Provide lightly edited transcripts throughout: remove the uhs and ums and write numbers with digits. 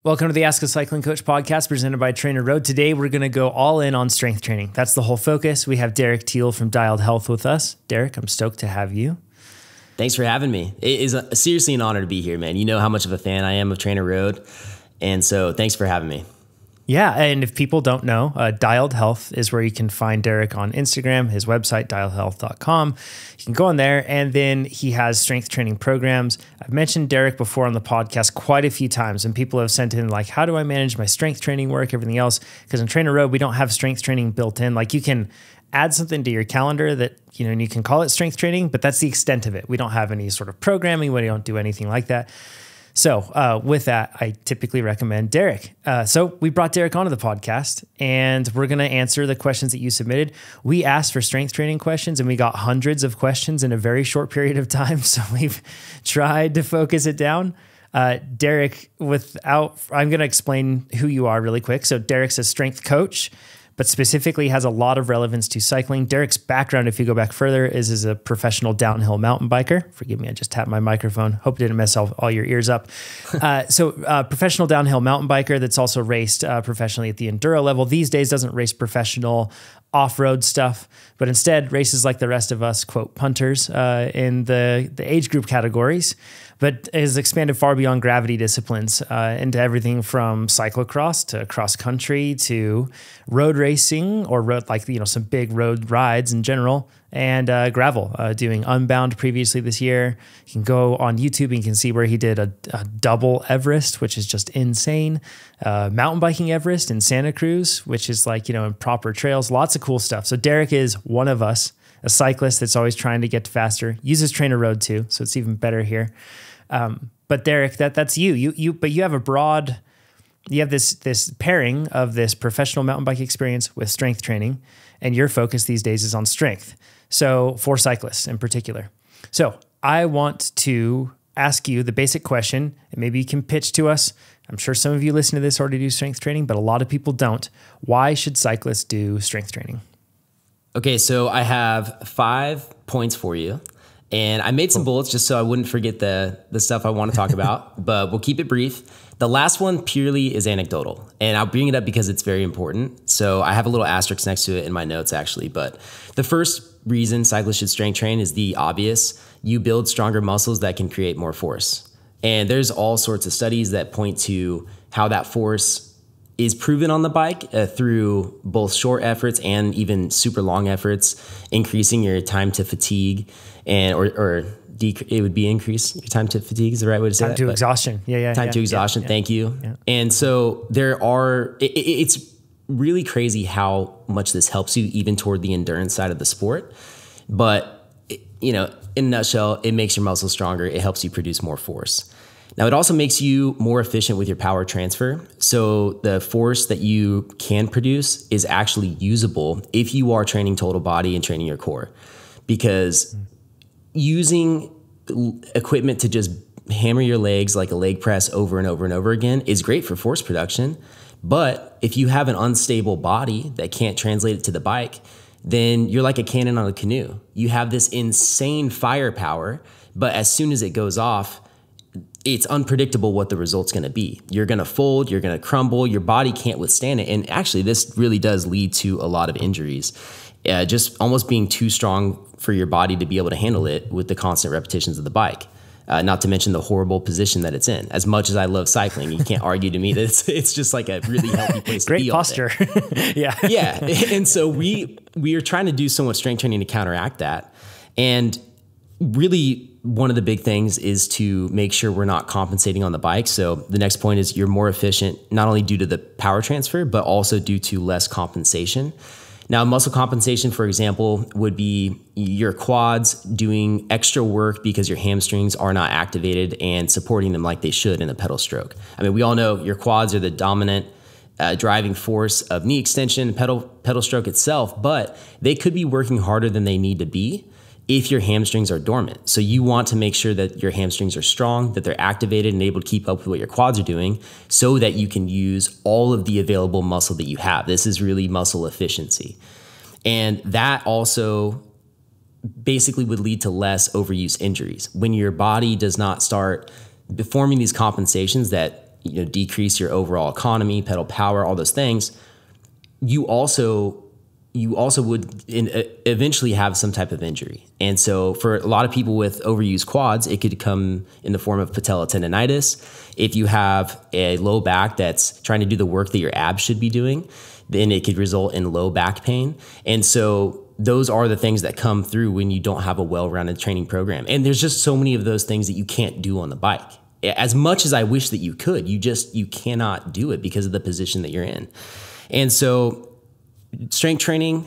Welcome to the Ask a Cycling Coach podcast presented by TrainerRoad. Today, we're going to go all in on strength training. That's the whole focus. We have Derek Teal from Dialed Health with us. Derek, I'm stoked to have you. Thanks for having me. It is seriously an honor to be here, man. You know how much of a fan I am of TrainerRoad, and so thanks for having me. Yeah, and if people don't know, Dialed Health is where you can find Derek on Instagram, his website, dialedhealth.com. You can go on there, and then he has strength training programs. I've mentioned Derek before on the podcast quite a few times, and people have sent in like, how do I manage my strength training work, everything else? Because in TrainerRoad, we don't have strength training built in. Like, you can add something to your calendar that, you know, and you can call it strength training, but that's the extent of it. We don't have any sort of programming. We don't do anything like that. So with that, I typically recommend Derek. So we brought Derek onto the podcast, and we're going to answer the questions that you submitted. We asked for strength training questions, and we got hundreds of questions in a very short period of time. So we've tried to focus it down. Derek, I'm going to explain who you are really quick. So Derek's a strength coach, but specifically has a lot of relevance to cycling. Derek's background, if you go back further, is as a professional downhill mountain biker. Forgive me, I just tapped my microphone. Hope it didn't mess all your ears up. Professional downhill mountain biker that's also raced professionally at the enduro level. These days doesn't race professional off-road stuff, but instead races like the rest of us, quote, punters in the age group categories, but has expanded far beyond gravity disciplines into everything from cyclocross to cross country to road racing or road, like, you know, some big road rides in general, and gravel, doing Unbound previously this year. You can go on YouTube and you can see where he did a double Everest, which is just insane. Mountain biking Everest in Santa Cruz, which is like, you know, in proper trails, lots of cool stuff. So Derek is one of us, a cyclist that's always trying to get faster, uses TrainerRoad too. So it's even better here. But Derek, that's you, but you have this pairing of this professional mountain bike experience with strength training, and your focus these days is on strength. So for cyclists in particular. So I want to ask you the basic question, and maybe you can pitch to us. I'm sure some of you listen to this already do strength training, but a lot of people don't. Why should cyclists do strength training? Okay, so I have 5 points for you. And I made some bullets just so I wouldn't forget the stuff I want to talk about, but we'll keep it brief. The last one purely is anecdotal, and I'll bring it up because it's very important. So I have a little asterisk next to it in my notes, actually. But the first reason cyclists should strength train is the obvious. You build stronger muscles that can create more force. And there's all sorts of studies that point to how that force is proven on the bike through both short efforts and even super long efforts, increasing your time to fatigue it would be increase your time to fatigue is the right way to say that. Time to exhaustion. Time to exhaustion. Thank you. Yeah. And so it's really crazy how much this helps you even toward the endurance side of the sport. But, you know, in a nutshell, it makes your muscles stronger. It helps you produce more force. Now, it also makes you more efficient with your power transfer. So the force that you can produce is actually usable if you are training total body and training your core. Because using equipment to just hammer your legs like a leg press over and over and over again is great for force production. But if you have an unstable body that can't translate it to the bike, then you're like a cannon on a canoe. You have this insane firepower, but as soon as it goes off, it's unpredictable what the result's going to be. You're going to fold, you're going to crumble, your body can't withstand it. And actually, this really does lead to a lot of injuries. Just almost being too strong for your body to be able to handle it with the constant repetitions of the bike. Not to mention the horrible position that it's in. As much as I love cycling, you can't argue to me that it's just like a really healthy place to be. Great posture. Yeah. Yeah. And so we are trying to do so much strength training to counteract that. And really, one of the big things is to make sure we're not compensating on the bike. So the next point is you're more efficient, not only due to the power transfer, but also due to less compensation. Now, muscle compensation, for example, would be your quads doing extra work because your hamstrings are not activated and supporting them like they should in a pedal stroke. I mean, we all know your quads are the dominant driving force of knee extension, pedal stroke itself, but they could be working harder than they need to be if your hamstrings are dormant. So you want to make sure that your hamstrings are strong, that they're activated and able to keep up with what your quads are doing so that you can use all of the available muscle that you have. This is really muscle efficiency. And that also basically would lead to less overuse injuries. When your body does not start forming these compensations that decrease your overall economy, pedal power, all those things, you also would eventually have some type of injury. And so for a lot of people with overused quads, it could come in the form of patella tendonitis. If you have a low back that's trying to do the work that your abs should be doing, then it could result in low back pain. And so those are the things that come through when you don't have a well-rounded training program. And there's just so many of those things that you can't do on the bike. As much as I wish that you could, you cannot do it because of the position that you're in. And so strength training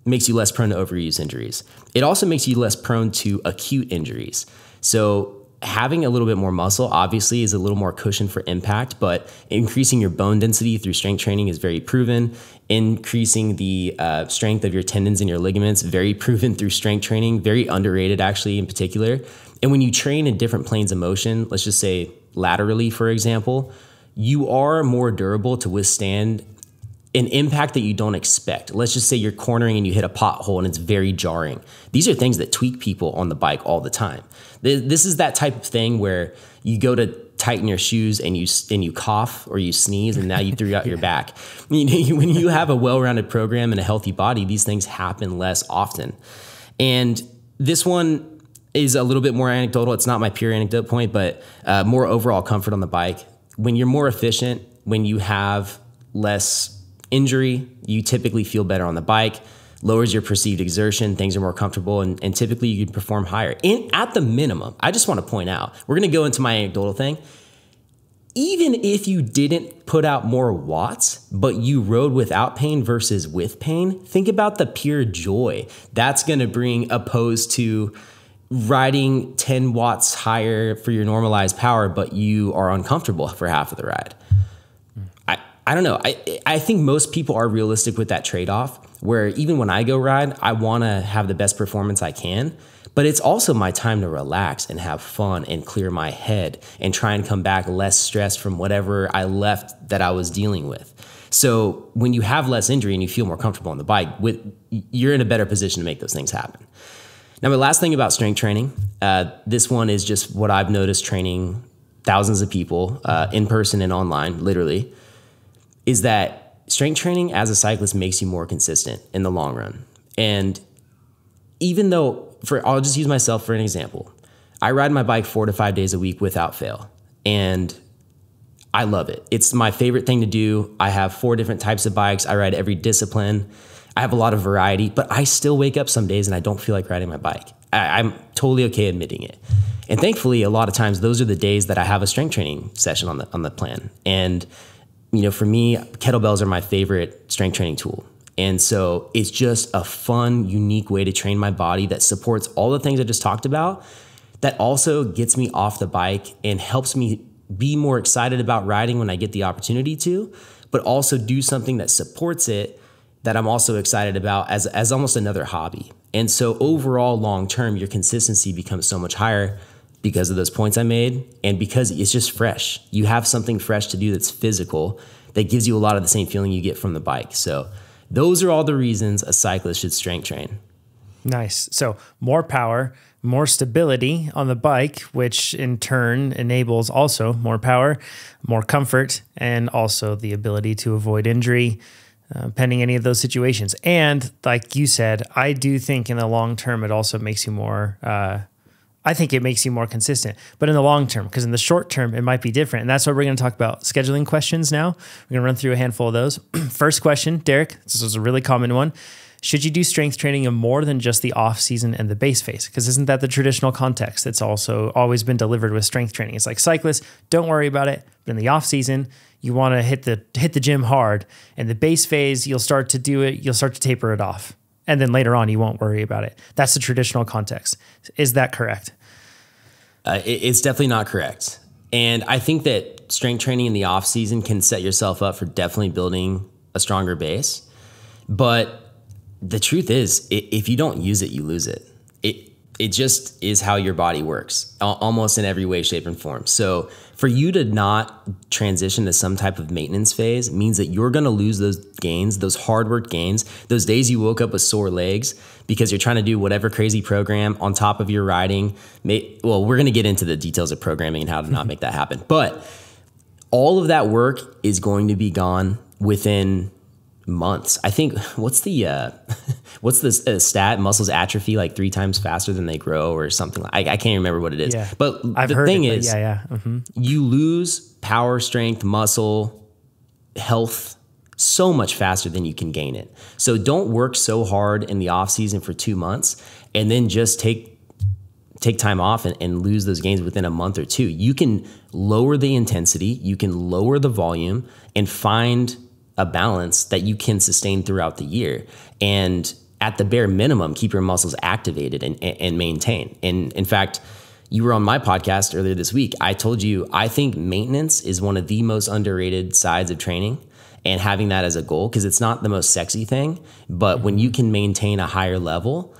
makes you less prone to overuse injuries. It also makes you less prone to acute injuries. So having a little bit more muscle obviously is a little more cushion for impact, but increasing your bone density through strength training is very proven. Increasing the strength of your tendons and your ligaments, very proven through strength training, very underrated actually in particular. And when you train in different planes of motion, let's just say laterally, for example, you are more durable to withstand an impact that you don't expect. Let's just say you're cornering and you hit a pothole and it's very jarring. These are things that tweak people on the bike all the time. This is that type of thing where you go to tighten your shoes and you cough or you sneeze and now you threw out your back. When you have a well-rounded program and a healthy body, these things happen less often. And this one is a little bit more anecdotal. It's not my pure anecdote point, but more overall comfort on the bike. When you're more efficient, when you have less injury, you typically feel better on the bike, lowers your perceived exertion, things are more comfortable, and typically you can perform higher. And at the minimum, I just want to point out, we're going to go into my anecdotal thing. Even if you didn't put out more watts, but you rode without pain versus with pain, think about the pure joy that's going to bring opposed to riding 10 watts higher for your normalized power, but you are uncomfortable for half of the ride. I don't know. I think most people are realistic with that trade-off where even when I go ride, I want to have the best performance I can, but it's also my time to relax and have fun and clear my head and try and come back less stressed from whatever I left that I was dealing with. So when you have less injury and you feel more comfortable on the bike, you're in a better position to make those things happen. Now, my last thing about strength training, this one is just what I've noticed training thousands of people in person and online, literally, is that strength training as a cyclist makes you more consistent in the long run. And even though, I'll just use myself for an example. I ride my bike 4 to 5 days a week without fail. And I love it. It's my favorite thing to do. I have 4 different types of bikes. I ride every discipline. I have a lot of variety, but I still wake up some days and I don't feel like riding my bike. I'm totally okay admitting it. And thankfully, a lot of times, those are the days that I have a strength training session on the plan. And for me, kettlebells are my favorite strength training tool. And so it's just a fun, unique way to train my body that supports all the things I just talked about, that also gets me off the bike and helps me be more excited about riding when I get the opportunity to, but also do something that supports it that I'm also excited about as almost another hobby. And so overall, long term, your consistency becomes so much higher because of those points I made and because it's just fresh. You have something fresh to do that's physical that gives you a lot of the same feeling you get from the bike. So those are all the reasons a cyclist should strength train. Nice. So more power, more stability on the bike, which in turn enables also more power, more comfort, and also the ability to avoid injury, pending any of those situations. And like you said, I do think in the long term, it also makes you more, I think it makes you more consistent, but in the long term, because in the short term, it might be different. And that's what we're going to talk about scheduling questions now. We're going to run through a handful of those. First question, Derek, this is a really common one. Should you do strength training in more than just the off season and the base phase? Because isn't that the traditional context? It's also always been delivered with strength training. It's like cyclists, don't worry about it. But in the off season, you want to hit the gym hard. And the base phase, you'll start to do it. You'll start to taper it off. And then later on, you won't worry about it. That's the traditional context. Is that correct? It's definitely not correct. And I think that strength training in the off season can set yourself up for definitely building a stronger base. But the truth is, if you don't use it, you lose it. It just is how your body works, almost in every way, shape, and form. So for you to not transition to some type of maintenance phase means that you're going to lose those gains, those hard work gains, those days you woke up with sore legs because you're trying to do whatever crazy program on top of your riding. Well, we're going to get into the details of programming and how to not make that happen. But all of that work is going to be gone within months. I think what's the stat? Muscles atrophy like 3 times faster than they grow or something. I can't remember what it is. Yeah. But I've the heard thing it, is, Mm-hmm. you lose power, strength, muscle, health so much faster than you can gain it. So don't work so hard in the off season for 2 months and then just take time off and lose those gains within a month or 2. You can lower the intensity, you can lower the volume, and find a balance that you can sustain throughout the year. And at the bare minimum, keep your muscles activated and maintain. And in fact, you were on my podcast earlier this week. I told you, I think maintenance is one of the most underrated sides of training, and having that as a goal, because it's not the most sexy thing, but when you can maintain a higher level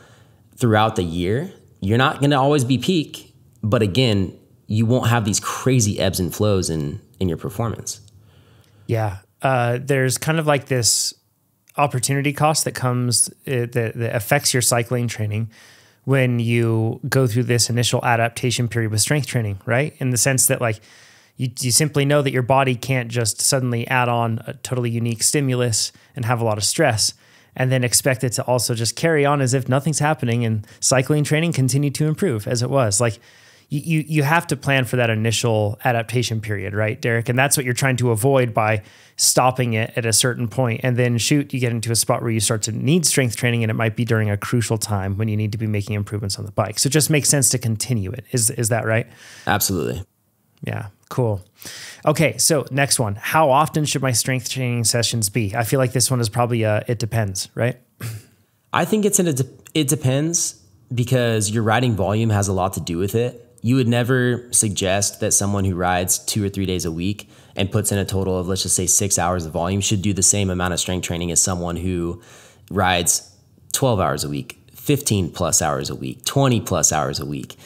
throughout the year, you're not going to always be peak, but again, you won't have these crazy ebbs and flows in your performance. Yeah. There's kind of like this opportunity cost that comes, that affects your cycling training when you go through this initial adaptation period with strength training, right? In the sense that like you simply know that your body can't just suddenly add on a totally unique stimulus and have a lot of stress and then expect it to also just carry on as if nothing's happening and cycling training continue to improve as it was. Like you have to plan for that initial adaptation period, right, Derek? And that's what you're trying to avoid by stopping it at a certain point. And then you get into a spot where you start to need strength training, and it might be during a crucial time when you need to be making improvements on the bike. So it just makes sense to continue it. Is that right? Absolutely. Yeah, cool. Okay, so next one. How often should my strength training sessions be? I feel like this one is probably it depends, right? I think it depends, because your riding volume has a lot to do with it. You would never suggest that someone who rides 2 or 3 days a week and puts in a total of, let's just say, 6 hours of volume should do the same amount of strength training as someone who rides 12 hours a week, 15 plus hours a week, 20 plus hours a week.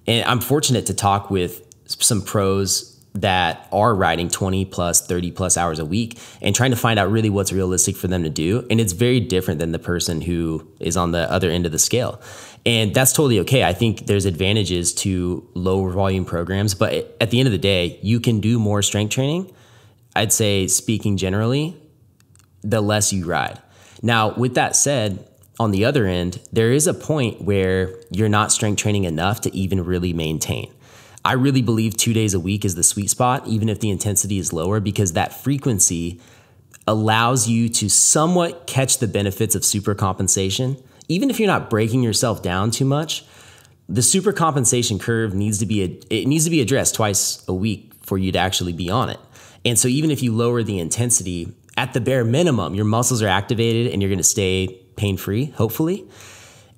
And I'm fortunate to talk with some pros that are riding 20 plus, 30 plus hours a week and trying to find out really what's realistic for them to do. And it's very different than the person who is on the other end of the scale. And that's totally okay. I think there's advantages to lower volume programs, but at the end of the day, you can do more strength training. I'd say, speaking generally, the less you ride. Now, with that said, on the other end, there is a point where you're not strength training enough to even really maintain. I really believe 2 days a week is the sweet spot, even if the intensity is lower, because that frequency allows you to somewhat catch the benefits of supercompensation. Even if you're not breaking yourself down too much, the supercompensation curve needs to be addressed twice a week for you to actually be on it. And so even if you lower the intensity, at the bare minimum, your muscles are activated and you're going to stay pain-free, hopefully.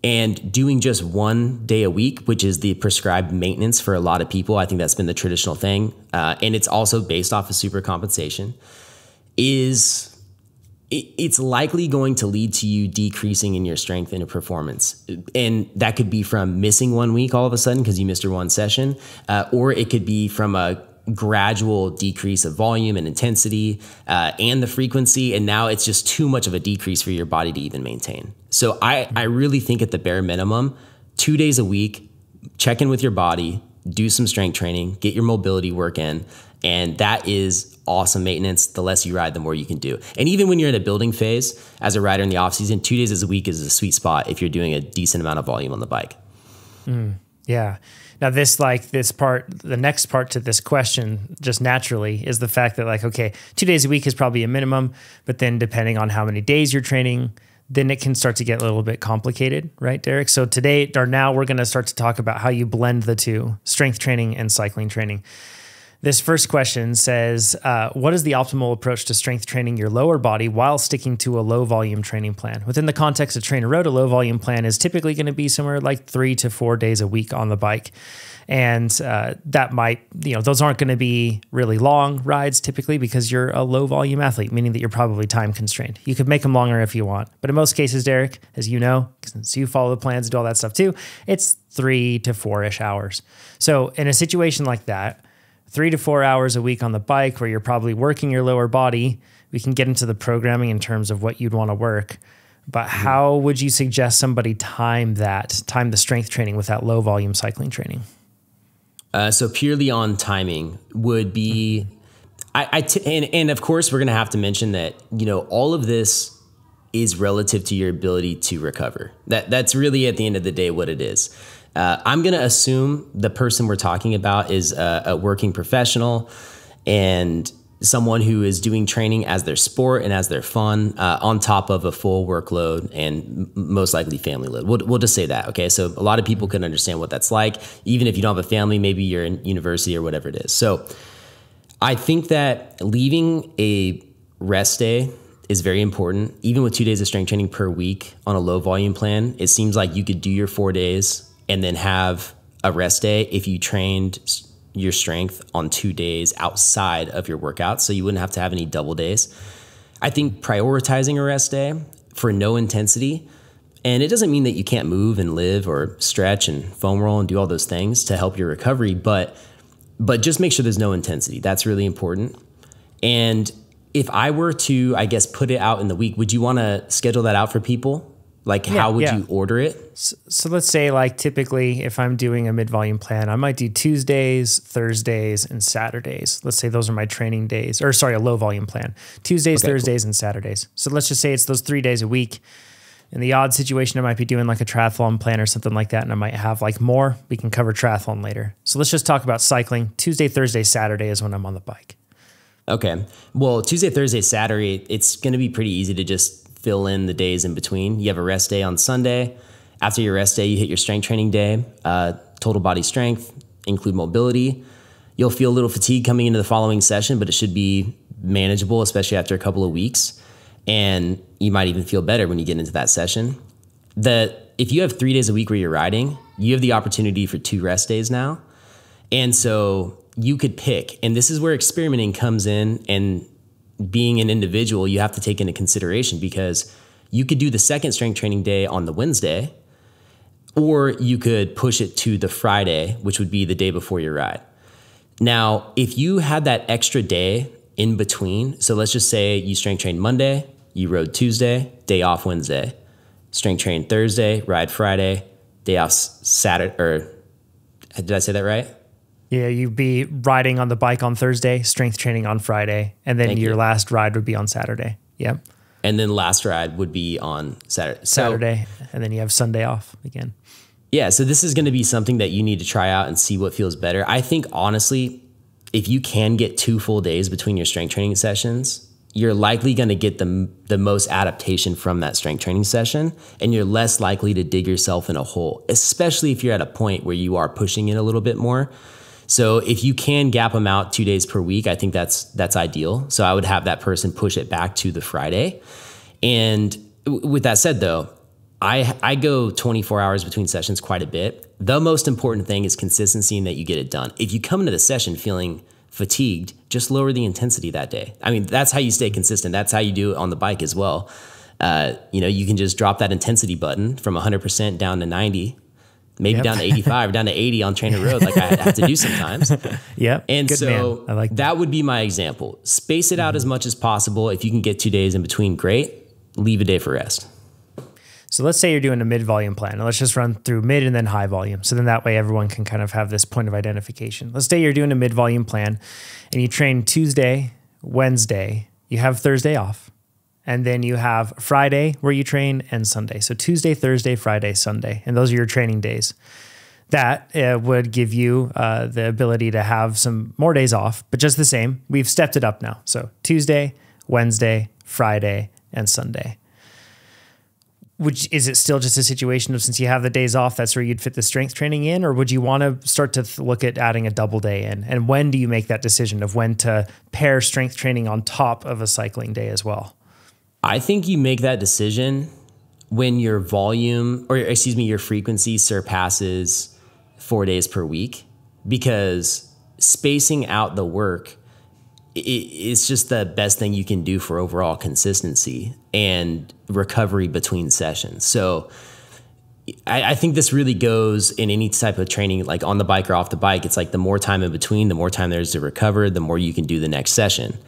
And doing just 1 day a week, which is the prescribed maintenance for a lot of people, I think that's been the traditional thing, and it's also based off of supercompensation, it's likely going to lead to you decreasing in your strength and your performance. And that could be from missing 1 week all of a sudden because you missed your one session, or it could be from a gradual decrease of volume and intensity and the frequency, and now it's just too much of a decrease for your body to even maintain. So I really think at the bare minimum, 2 days a week, check in with your body, do some strength training, get your mobility work in, and that is awesome maintenance. The less you ride, the more you can do. And even when you're in a building phase as a rider in the off season, 2 days a week is a sweet spot if you're doing a decent amount of volume on the bike. Yeah. Now the next part to this question, just naturally, is the fact that like, okay, 2 days a week is probably a minimum, but then depending on how many days you're training, then it can start to get a little bit complicated, right, Derek? So now we're going to start to talk about how you blend the two, strength training and cycling training. This first question says, what is the optimal approach to strength training your lower body while sticking to a low volume training plan? Within the context of TrainerRoad, a low volume plan is typically going to be somewhere like 3 to 4 days a week on the bike. And that might, those aren't going to be really long rides typically because you're a low volume athlete, meaning that you're probably time constrained. You could make them longer if you want. But in most cases, Derek, as you know, since you follow the plans and do all that stuff too, it's 3 to 4-ish hours. So in a situation like that, 3 to 4 hours a week on the bike where you're probably working your lower body, we can get into the programming in terms of what you'd want to work. But how would you suggest somebody time the strength training with that low volume cycling training? So purely on timing would be, And of course, we're going to have to mention that, all of this is relative to your ability to recover. That's really at the end of the day what it is. I'm going to assume the person we're talking about is a working professional and someone who is doing training as their sport and as their fun, on top of a full workload and most likely family load. We'll just say that. Okay. So a lot of people can understand what that's like. Even if you don't have a family, maybe you're in university or whatever it is. So I think that leaving a rest day is very important. Even with 2 days of strength training per week on a low volume plan, it seems like you could do your 4 days and then have a rest day if you trained your strength on 2 days outside of your workouts, so you wouldn't have to have any double days. I think prioritizing a rest day for no intensity, and it doesn't mean that you can't move and live or stretch and foam roll and do all those things to help your recovery, but just make sure there's no intensity. That's really important. And if I were to, I guess, put it out in the week, would you want to schedule that out for people? Like, how would you order it? So let's say, like, typically if I'm doing a mid-volume plan, I might do Tuesdays, Thursdays, and Saturdays. Let's say those are my training days, or sorry, a low volume plan. Tuesdays, Thursdays, and Saturdays. So let's just say it's those 3 days a week. In the odd situation, I might be doing like a triathlon plan or something like that, and I might have like more. We can cover triathlon later. So let's just talk about cycling. Tuesday, Thursday, Saturday is when I'm on the bike. Okay. Well, Tuesday, Thursday, Saturday, it's going to be pretty easy to just fill in the days in between. You have a rest day on Sunday. After your rest day, you hit your strength training day, total body strength, include mobility. You'll feel a little fatigue coming into the following session, but it should be manageable, especially after a couple of weeks. And you might even feel better when you get into that session. If you have 3 days a week where you're riding, you have the opportunity for 2 rest days now. And so you could pick, and this is where experimenting comes in, and being an individual, you have to take into consideration, because you could do the second strength training day on the Wednesday, or you could push it to the Friday, which would be the day before your ride. Now, if you had that extra day in between, so let's just say you strength trained Monday, you rode Tuesday, day off Wednesday, strength train Thursday, ride Friday, day off Saturday, or did I say that right? Yeah, you'd be riding on the bike on Thursday, strength training on Friday, and then your last ride would be on Saturday. Yep. And then last ride would be on Saturday. And then you have Sunday off again. Yeah, so this is going to be something that you need to try out and see what feels better. I think, honestly, if you can get 2 full days between your strength training sessions, you're likely going to get the most adaptation from that strength training session, and you're less likely to dig yourself in a hole, especially if you're at a point where you are pushing it a little bit more. So if you can gap them out 2 days per week, I think that's ideal. So I would have that person push it back to the Friday. And with that said, though, I go 24 hours between sessions quite a bit. The most important thing is consistency and that you get it done. If you come into the session feeling fatigued, just lower the intensity that day. I mean, that's how you stay consistent. That's how you do it on the bike as well. You can just drop that intensity button from 100% down to 90, maybe down to 85 or down to 80 on TrainerRoad, like I have to do sometimes. Yeah. And good, so man. I like that would be my example. Space it out as much as possible. If you can get 2 days in between, great. Leave a day for rest. So let's say you're doing a mid-volume plan. And let's just run through mid and then high volume. So then that way everyone can kind of have this point of identification. Let's say you're doing a mid-volume plan and you train Tuesday, Wednesday, you have Thursday off. And then you have Friday where you train and Sunday. So Tuesday, Thursday, Friday, Sunday. And those are your training days. That would give you the ability to have some more days off, but just the same. We've stepped it up now. So Tuesday, Wednesday, Friday, and Sunday. Which is it still just a situation of, since you have the days off, that's where you'd fit the strength training in? Or would you want to start to look at adding a double day in? And when do you make that decision of when to pair strength training on top of a cycling day as well? I think you make that decision when your your frequency surpasses 4 days per week, because spacing out the work, it's just the best thing you can do for overall consistency and recovery between sessions. So I think this really goes in any type of training, like on the bike or off the bike. It's like the more time in between, the more time there's to recover, the more you can do the next session.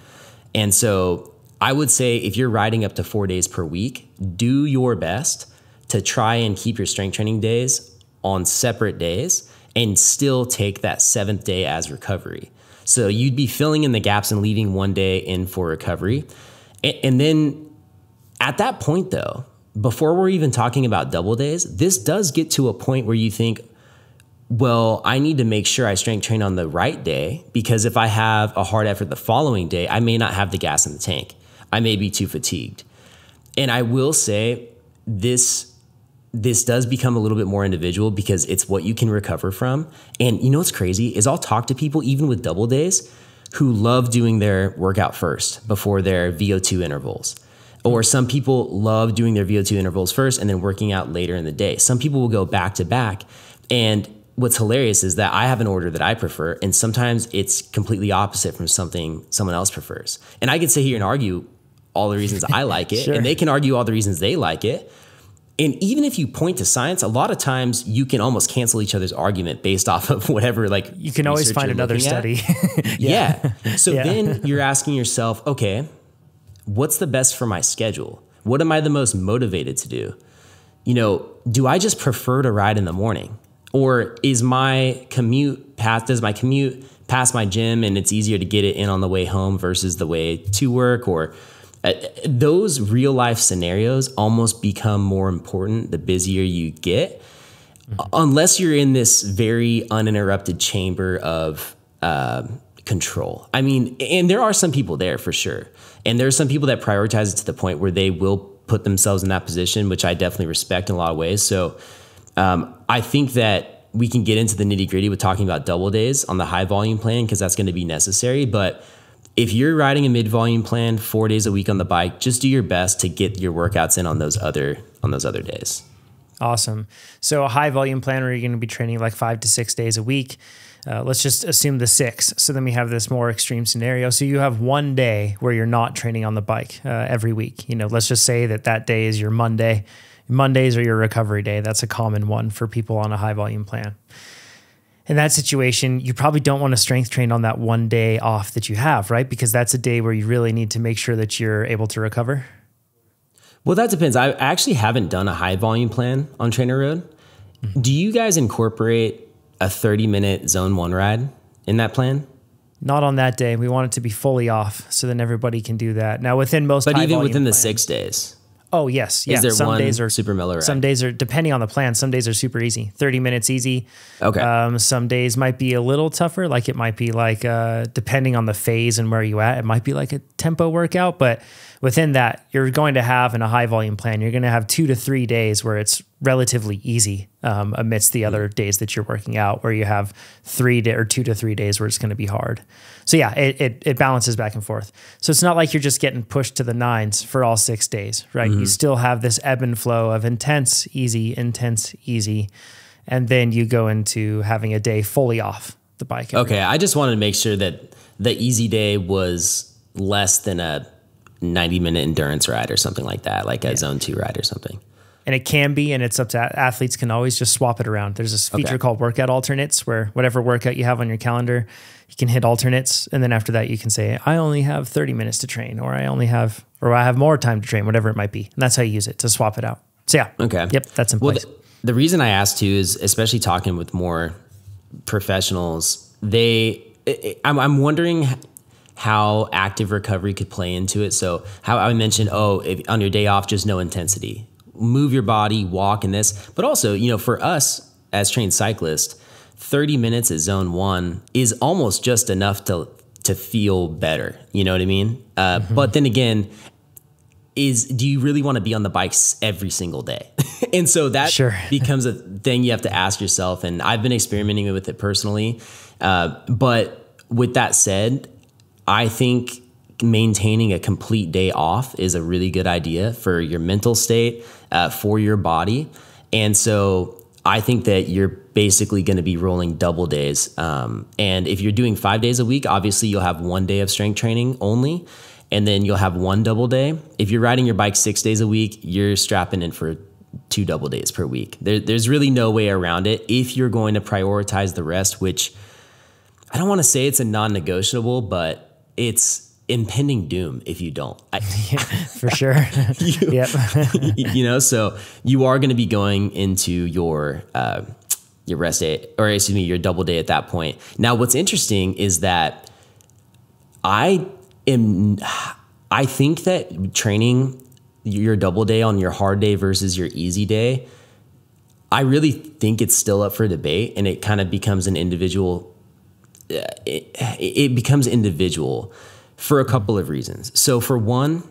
And so I would say if you're riding up to 4 days per week, do your best to try and keep your strength training days on separate days and still take that 7th day as recovery. So you'd be filling in the gaps and leaving one day in for recovery. And then at that point though, before we're even talking about double days, this does get to a point where you think, well, I need to make sure I strength train on the right day, because if I have a hard effort the following day, I may not have the gas in the tank. I may be too fatigued. And I will say this does become a little bit more individual because it's what you can recover from. And you know what's crazy is I'll talk to people even with double days who love doing their workout first before their VO2 intervals. Or some people love doing their VO2 intervals first and then working out later in the day. Some people will go back to back. And what's hilarious is that I have an order that I prefer, and sometimes it's completely opposite from something someone else prefers. And I could sit here and argue all the reasons I like it, Sure. and they can argue all the reasons they like it. And even if you point to science, a lot of times you can almost cancel each other's argument based off of whatever, like, You can always find another study. Yeah. So Yeah. then you're asking yourself, okay, what's the best for my schedule? What am I the most motivated to do? You know, do I just prefer to ride in the morning? Or is my commute does my commute past my gym and it's easier to get it in on the way home versus the way to work? Or those real life scenarios almost become more important the busier you get, unless you're in this very uninterrupted chamber of control. I mean, and there are some people there for sure. And there are some people that prioritize it to the point where they will put themselves in that position, which I definitely respect in a lot of ways. So I think that we can get into the nitty gritty with talking about double days on the high volume plan, because that's going to be necessary. But if you're riding a mid volume plan 4 days a week on the bike, just do your best to get your workouts in on those other days. Awesome. So a high volume plan where you're going to be training like 5 to 6 days a week. Let's just assume the 6. So then we have this more extreme scenario. So you have one day where you're not training on the bike every week. You know, let's just say that day is your Monday. Mondays are your recovery day. That's a common one for people on a high volume plan. In that situation, you probably don't want to strength train on that one day off that you have, right? Because that's a day where you really need to make sure that you're able to recover. Well, that depends. I actually haven't done a high volume plan on TrainerRoad. Do you guys incorporate a 30-minute zone 1 ride in that plan? Not on that day. We want it to be fully off so then everybody can do that. Now within most But even within the plans, 6 days? Oh, yes. Yeah. Is there some one days are super mellow ride? Some days are, depending on the plan, some days are super easy. 30 minutes easy. Okay. Some days might be a little tougher. Like it might be like, depending on the phase and where you at, it might be like a tempo workout. But within that, you're going to have in a high volume plan, you're going to have 2 to 3 days where it's relatively easy amidst the other days that you're working out, where you have 2 to 3 days where it's going to be hard. So yeah, it balances back and forth. So it's not like you're just getting pushed to the 9s for all 6 days, right? You still have this ebb and flow of intense, easy, and then you go into having a day fully off the bike. Okay, I just wanted to make sure that the easy day was less than a 90-minute endurance ride or something like that, like a zone 2 ride or something. And it can be, and it's up to athletes can always just swap it around. There's this feature called workout alternates, where whatever workout you have on your calendar, you can hit alternates. And then after that, you can say, I only have 30 minutes to train, or I have more time to train, whatever it might be. And that's how you use it, to swap it out. So yeah. Okay. Yep. That's in place. The reason I asked too is, especially talking with more professionals, I'm wondering how active recovery could play into it. So how I mentioned, if on your day off, just no intensity, move your body, walk in this, but also, for us as trained cyclists, 30 minutes at zone 1 is almost just enough to feel better. You know what I mean? But then again, do you really want to be on the bikes every single day? And so that becomes a thing you have to ask yourself. And I've been experimenting with it personally. But with that said, I think maintaining a complete day off is a really good idea for your mental state, for your body. And so I think that you're basically going to be rolling double days. And if you're doing 5 days a week, obviously you'll have 1 day of strength training only, and then you'll have 1 double day. If you're riding your bike 6 days a week, you're strapping in for 2 double days per week. There's really no way around it if you're going to prioritize the rest, which I don't want to say it's a non-negotiable, but it's impending doom if you don't. For sure. So you are going to be going into your rest day, or excuse me, your double day at that point. Now, what's interesting is that I think that training your double day on your hard day versus your easy day, I really think it's still up for debate, and it kind of becomes an individual. It becomes individual for a couple of reasons. So for one,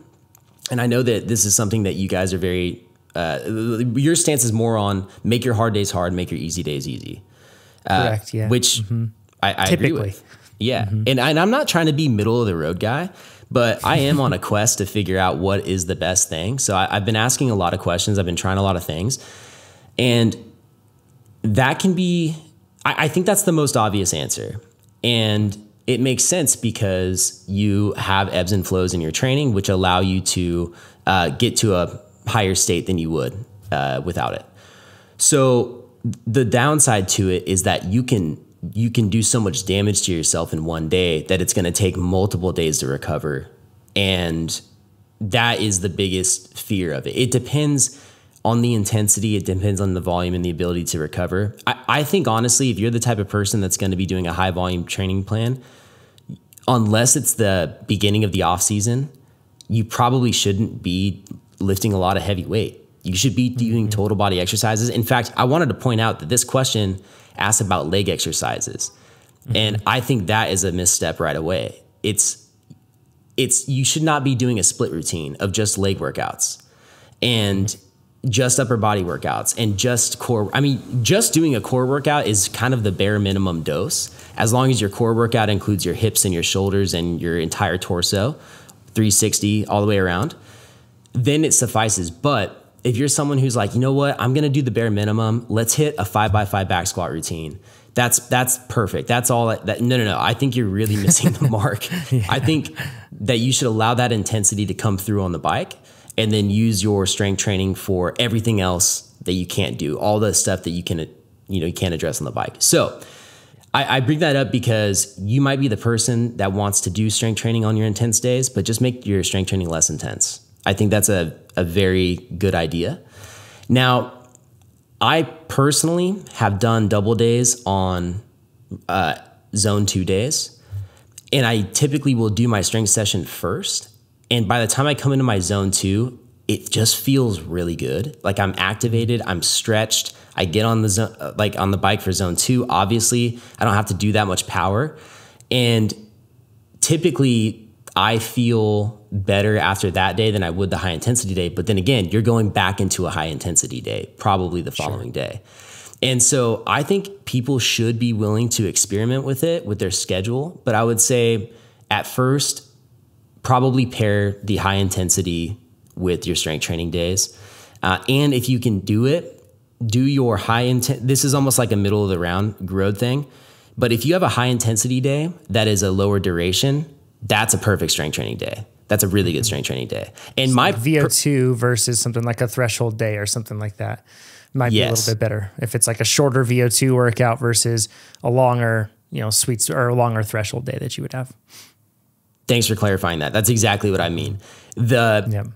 and I know that this is something that you guys are very, your stance is more on make your hard days hard, make your easy days easy. Correct. Yeah. Which I agree with. Yeah. And I'm not trying to be middle of the road guy, but I am on a quest to figure out what is the best thing. So I've been asking a lot of questions. I've been trying a lot of things, and that can be, I think that's the most obvious answer. And it makes sense because you have ebbs and flows in your training, which allow you to get to a higher state than you would without it. So the downside to it is that you can do so much damage to yourself in one day that it's going to take multiple days to recover. And that is the biggest fear of it. It depends on the intensity. It depends on the volume and the ability to recover. I think, honestly, if you're the type of person that's going to be doing a high volume training plan, unless it's the beginning of the off season, you probably shouldn't be lifting a lot of heavy weight. You should be doing total body exercises. In fact, I wanted to point out that this question asked about leg exercises. And I think that is a misstep right away. You should not be doing a split routine of just leg workouts and just upper body workouts and just core. I mean, just doing a core workout is kind of the bare minimum dose. As long as your core workout includes your hips and your shoulders and your entire torso, 360 all the way around, then it suffices. But if you're someone who's like, you know what, I'm going to do the bare minimum. Let's hit a 5x5 back squat routine. That's perfect. That's all no. I think you're really missing the mark. Yeah. I think that you should allow that intensity to come through on the bike and then use your strength training for everything else that you can't do, all the stuff that you can't address on the bike. So I bring that up because you might be the person that wants to do strength training on your intense days, but just make your strength training less intense. I think that's a very good idea. Now, I personally have done double days on zone 2 days, and I typically will do my strength session first. And by the time I come into my zone 2, it just feels really good. Like I'm activated, I'm stretched. I get on the zone, on the bike for zone 2. Obviously, I don't have to do that much power. And typically I feel better after that day than I would the high intensity day. But then again, you're going back into a high intensity day, probably the following day. And so I think people should be willing to experiment with it, with their schedule. But I would say at first, probably pair the high intensity with your strength training days. And if you can do it, do your high intent. This is almost like a middle of the road thing. But if you have a high intensity day that is a lower duration, that's a perfect strength training day. That's a really good strength training day. And my VO2 versus something like a threshold day or something like that might be a little bit better. If it's like a shorter VO2 workout versus a longer, sweet or a longer threshold day that you would have. Thanks for clarifying that. That's exactly what I mean. The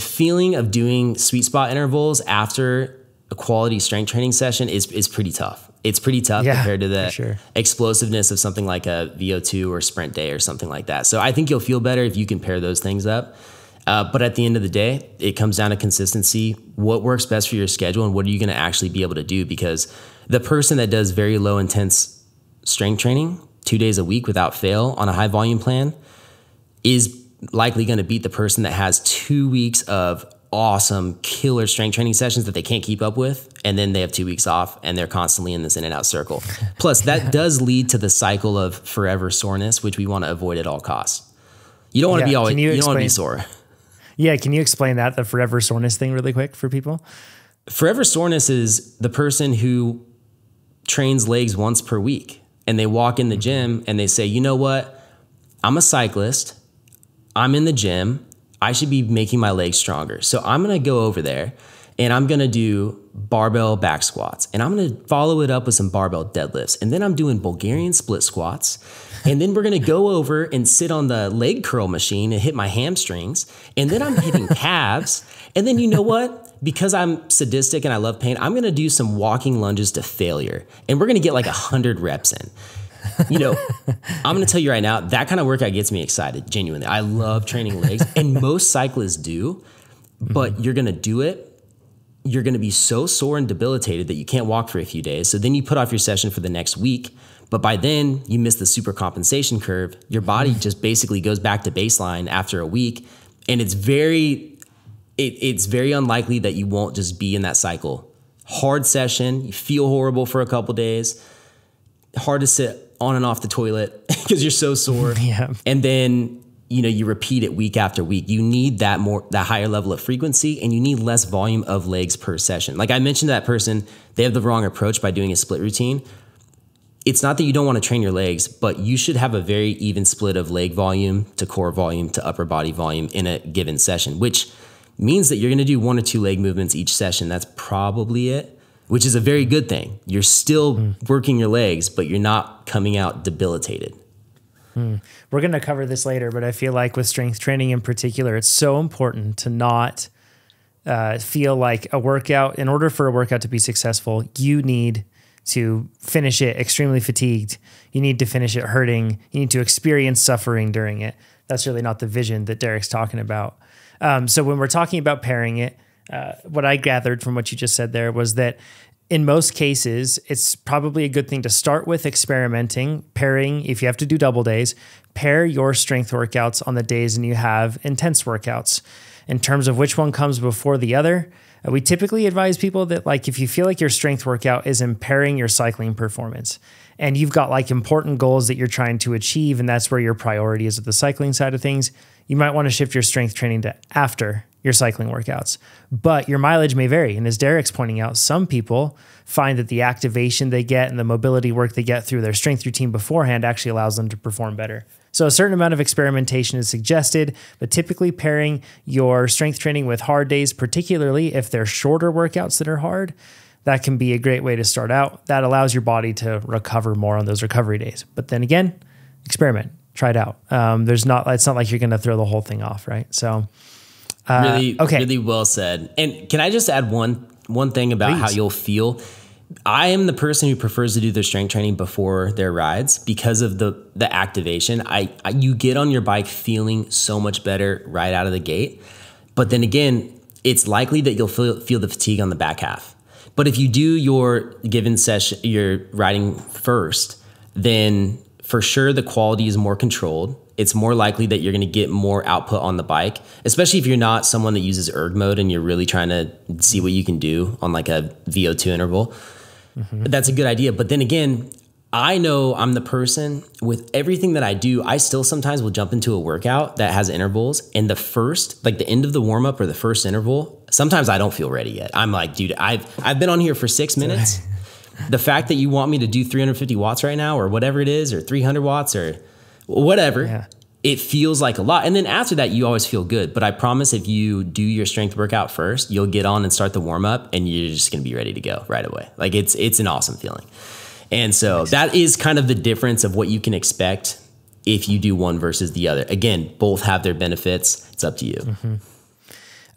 feeling of doing sweet spot intervals after a quality strength training session is pretty tough. It's pretty tough compared to the explosiveness of something like a VO2 or sprint day or something like that. So I think you'll feel better if you can pair those things up. But at the end of the day, it comes down to consistency. What works best for your schedule and what are you going to actually be able to do? Because the person that does very low intense strength training 2 days a week without fail on a high volume plan is likely going to beat the person that has 2 weeks of awesome killer strength training sessions that they can't keep up with. And then they have 2 weeks off and they're constantly in this in and out circle. Plus that does lead to the cycle of forever soreness, which we want to avoid at all costs. You don't want to be always, you don't want to be sore. Yeah. Can you explain that, the forever soreness thing really quick for people? Forever soreness is the person who trains legs once per week and they walk in the gym and they say, you know what? I'm a cyclist. I'm in the gym. I should be making my legs stronger. So I'm going to go over there and I'm going to do barbell back squats and I'm going to follow it up with some barbell deadlifts. And then I'm doing Bulgarian split squats. And then we're going to go over and sit on the leg curl machine and hit my hamstrings. And then I'm hitting calves. And then you know what? Because I'm sadistic and I love pain, I'm going to do some walking lunges to failure. And we're going to get like 100 reps in. You know, I'm going to tell you right now, that kind of workout gets me excited, genuinely. I love training legs, and most cyclists do, but you're going to do it. You're going to be so sore and debilitated that you can't walk for a few days. So then you put off your session for the next week. But by then you miss the super compensation curve. Your body just basically goes back to baseline after a week. And it's very unlikely that you won't just be in that cycle. Hard session, you feel horrible for a couple days, hard to sit on and off the toilet because you're so sore. Yeah. And then, you repeat it week after week. You need that higher level of frequency, and you need less volume of legs per session. Like I mentioned to that person, they have the wrong approach by doing a split routine. It's not that you don't want to train your legs, but you should have a very even split of leg volume to core volume to upper body volume in a given session, which means that you're going to do 1 or 2 leg movements each session. That's probably it, which is a very good thing. You're still working your legs, but you're not coming out debilitated. We're going to cover this later, but I feel like with strength training in particular, it's so important to not feel like a workout, in order for a workout to be successful, you need to finish it extremely fatigued. You need to finish it hurting. You need to experience suffering during it. That's really not the vision that Derek's talking about. So when we're talking about pairing it, what I gathered from what you just said there was that in most cases, it's probably a good thing to start with experimenting, pairing. If you have to do double days, pair your strength workouts on the days and you have intense workouts. In terms of which one comes before the other, we typically advise people that, like, if you feel like your strength workout is impairing your cycling performance and you've got like important goals that you're trying to achieve, and that's where your priority is at the cycling side of things, you might want to shift your strength training to after your cycling workouts. But your mileage may vary. And as Derek's pointing out, some people find that the activation they get and the mobility work they get through their strength routine beforehand actually allows them to perform better. So a certain amount of experimentation is suggested, but typically pairing your strength training with hard days, particularly if they're shorter workouts that are hard, that can be a great way to start out. That allows your body to recover more on those recovery days. But then again, experiment, try it out. It's not like you're going to throw the whole thing off, right? So really well said. And can I just add one thing about how you'll feel? I am the person who prefers to do their strength training before their rides because of the activation. You get on your bike feeling so much better right out of the gate. But then again, it's likely that you'll feel the fatigue on the back half. But if you do your given session, your riding first, then for sure the quality is more controlled. It's more likely that you're going to get more output on the bike, especially if you're not someone that uses erg mode and you're really trying to see what you can do on like a VO2 interval. That's a good idea. But then again, I know I'm the person with everything that I do. I still sometimes will jump into a workout that has intervals, and the end of the warm up or the first interval, sometimes I don't feel ready yet. I'm like, dude, I've been on here for 6 minutes. The fact that you want me to do 350 watts right now or whatever it is, or 300 watts or whatever, it feels like a lot. And then after that, you always feel good. But I promise if you do your strength workout first, you'll get on and start the warm up and you're just going to be ready to go right away. Like it's an awesome feeling. And so that is kind of the difference of what you can expect if you do one versus the other. Again, both have their benefits. It's up to you.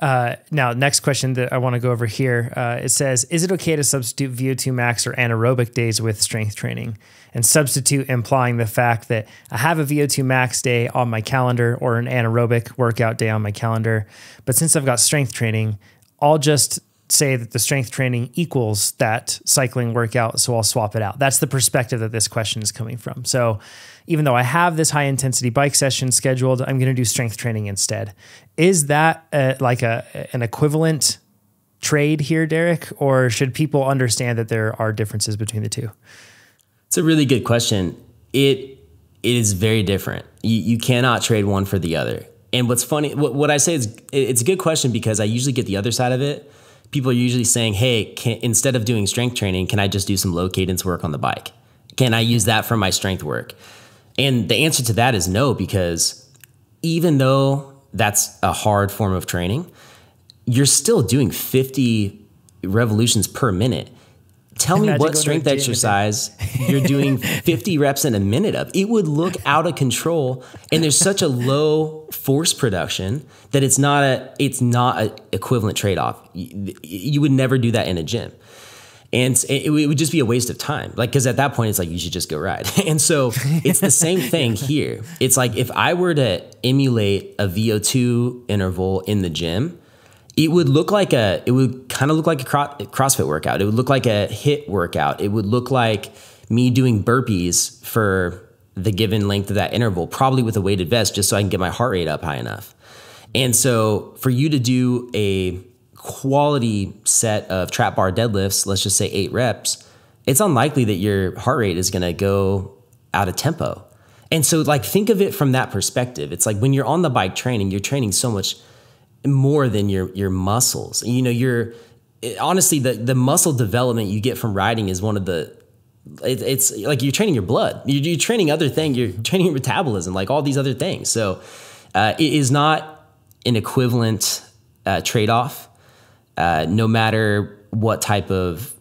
Now, next question that I want to go over here, it says, is it okay to substitute VO2 max or anaerobic days with strength training? And substitute implying the fact that I have a VO2 max day on my calendar or an anaerobic workout day on my calendar. But since I've got strength training, I'll just say that the strength training equals that cycling workout, so I'll swap it out. That's the perspective that this question is coming from. So even though I have this high intensity bike session scheduled, I'm going to do strength training instead. Is that an equivalent trade here, Derek? Or should people understand that there are differences between the two? It's a really good question. It is very different. You cannot trade one for the other. And what's funny, what I say is it's a good question because I usually get the other side of it. People are usually saying, hey, instead of doing strength training, can I just do some low cadence work on the bike? Can I use that for my strength work? And the answer to that is no, because even though that's a hard form of training, you're still doing 50 revolutions per minute. Tell me what strength exercise you're doing 50 reps in a minute of. It would look out of control, and there's such a low force production that it's not a equivalent trade-off. You would never do that in a gym. And it would just be a waste of time. Like, cause at that point it's like, you should just go ride. And so it's the same thing here. It's like, if I were to emulate a VO2 interval in the gym, it would kind of look like a CrossFit workout. It would look like a HIIT workout. It would look like me doing burpees for the given length of that interval, probably with a weighted vest, just so I can get my heart rate up high enough. And so for you to do a quality set of trap bar deadlifts, let's just say 8 reps, it's unlikely that your heart rate is going to go out of tempo. And so like, think of it from that perspective. It's like when you're on the bike training, you're training so much more than your muscles. You know, honestly, the muscle development you get from riding is one of it's like you're training your blood. You're training other things. You're training your metabolism, like all these other things. So it is not an equivalent trade-off, no matter what type of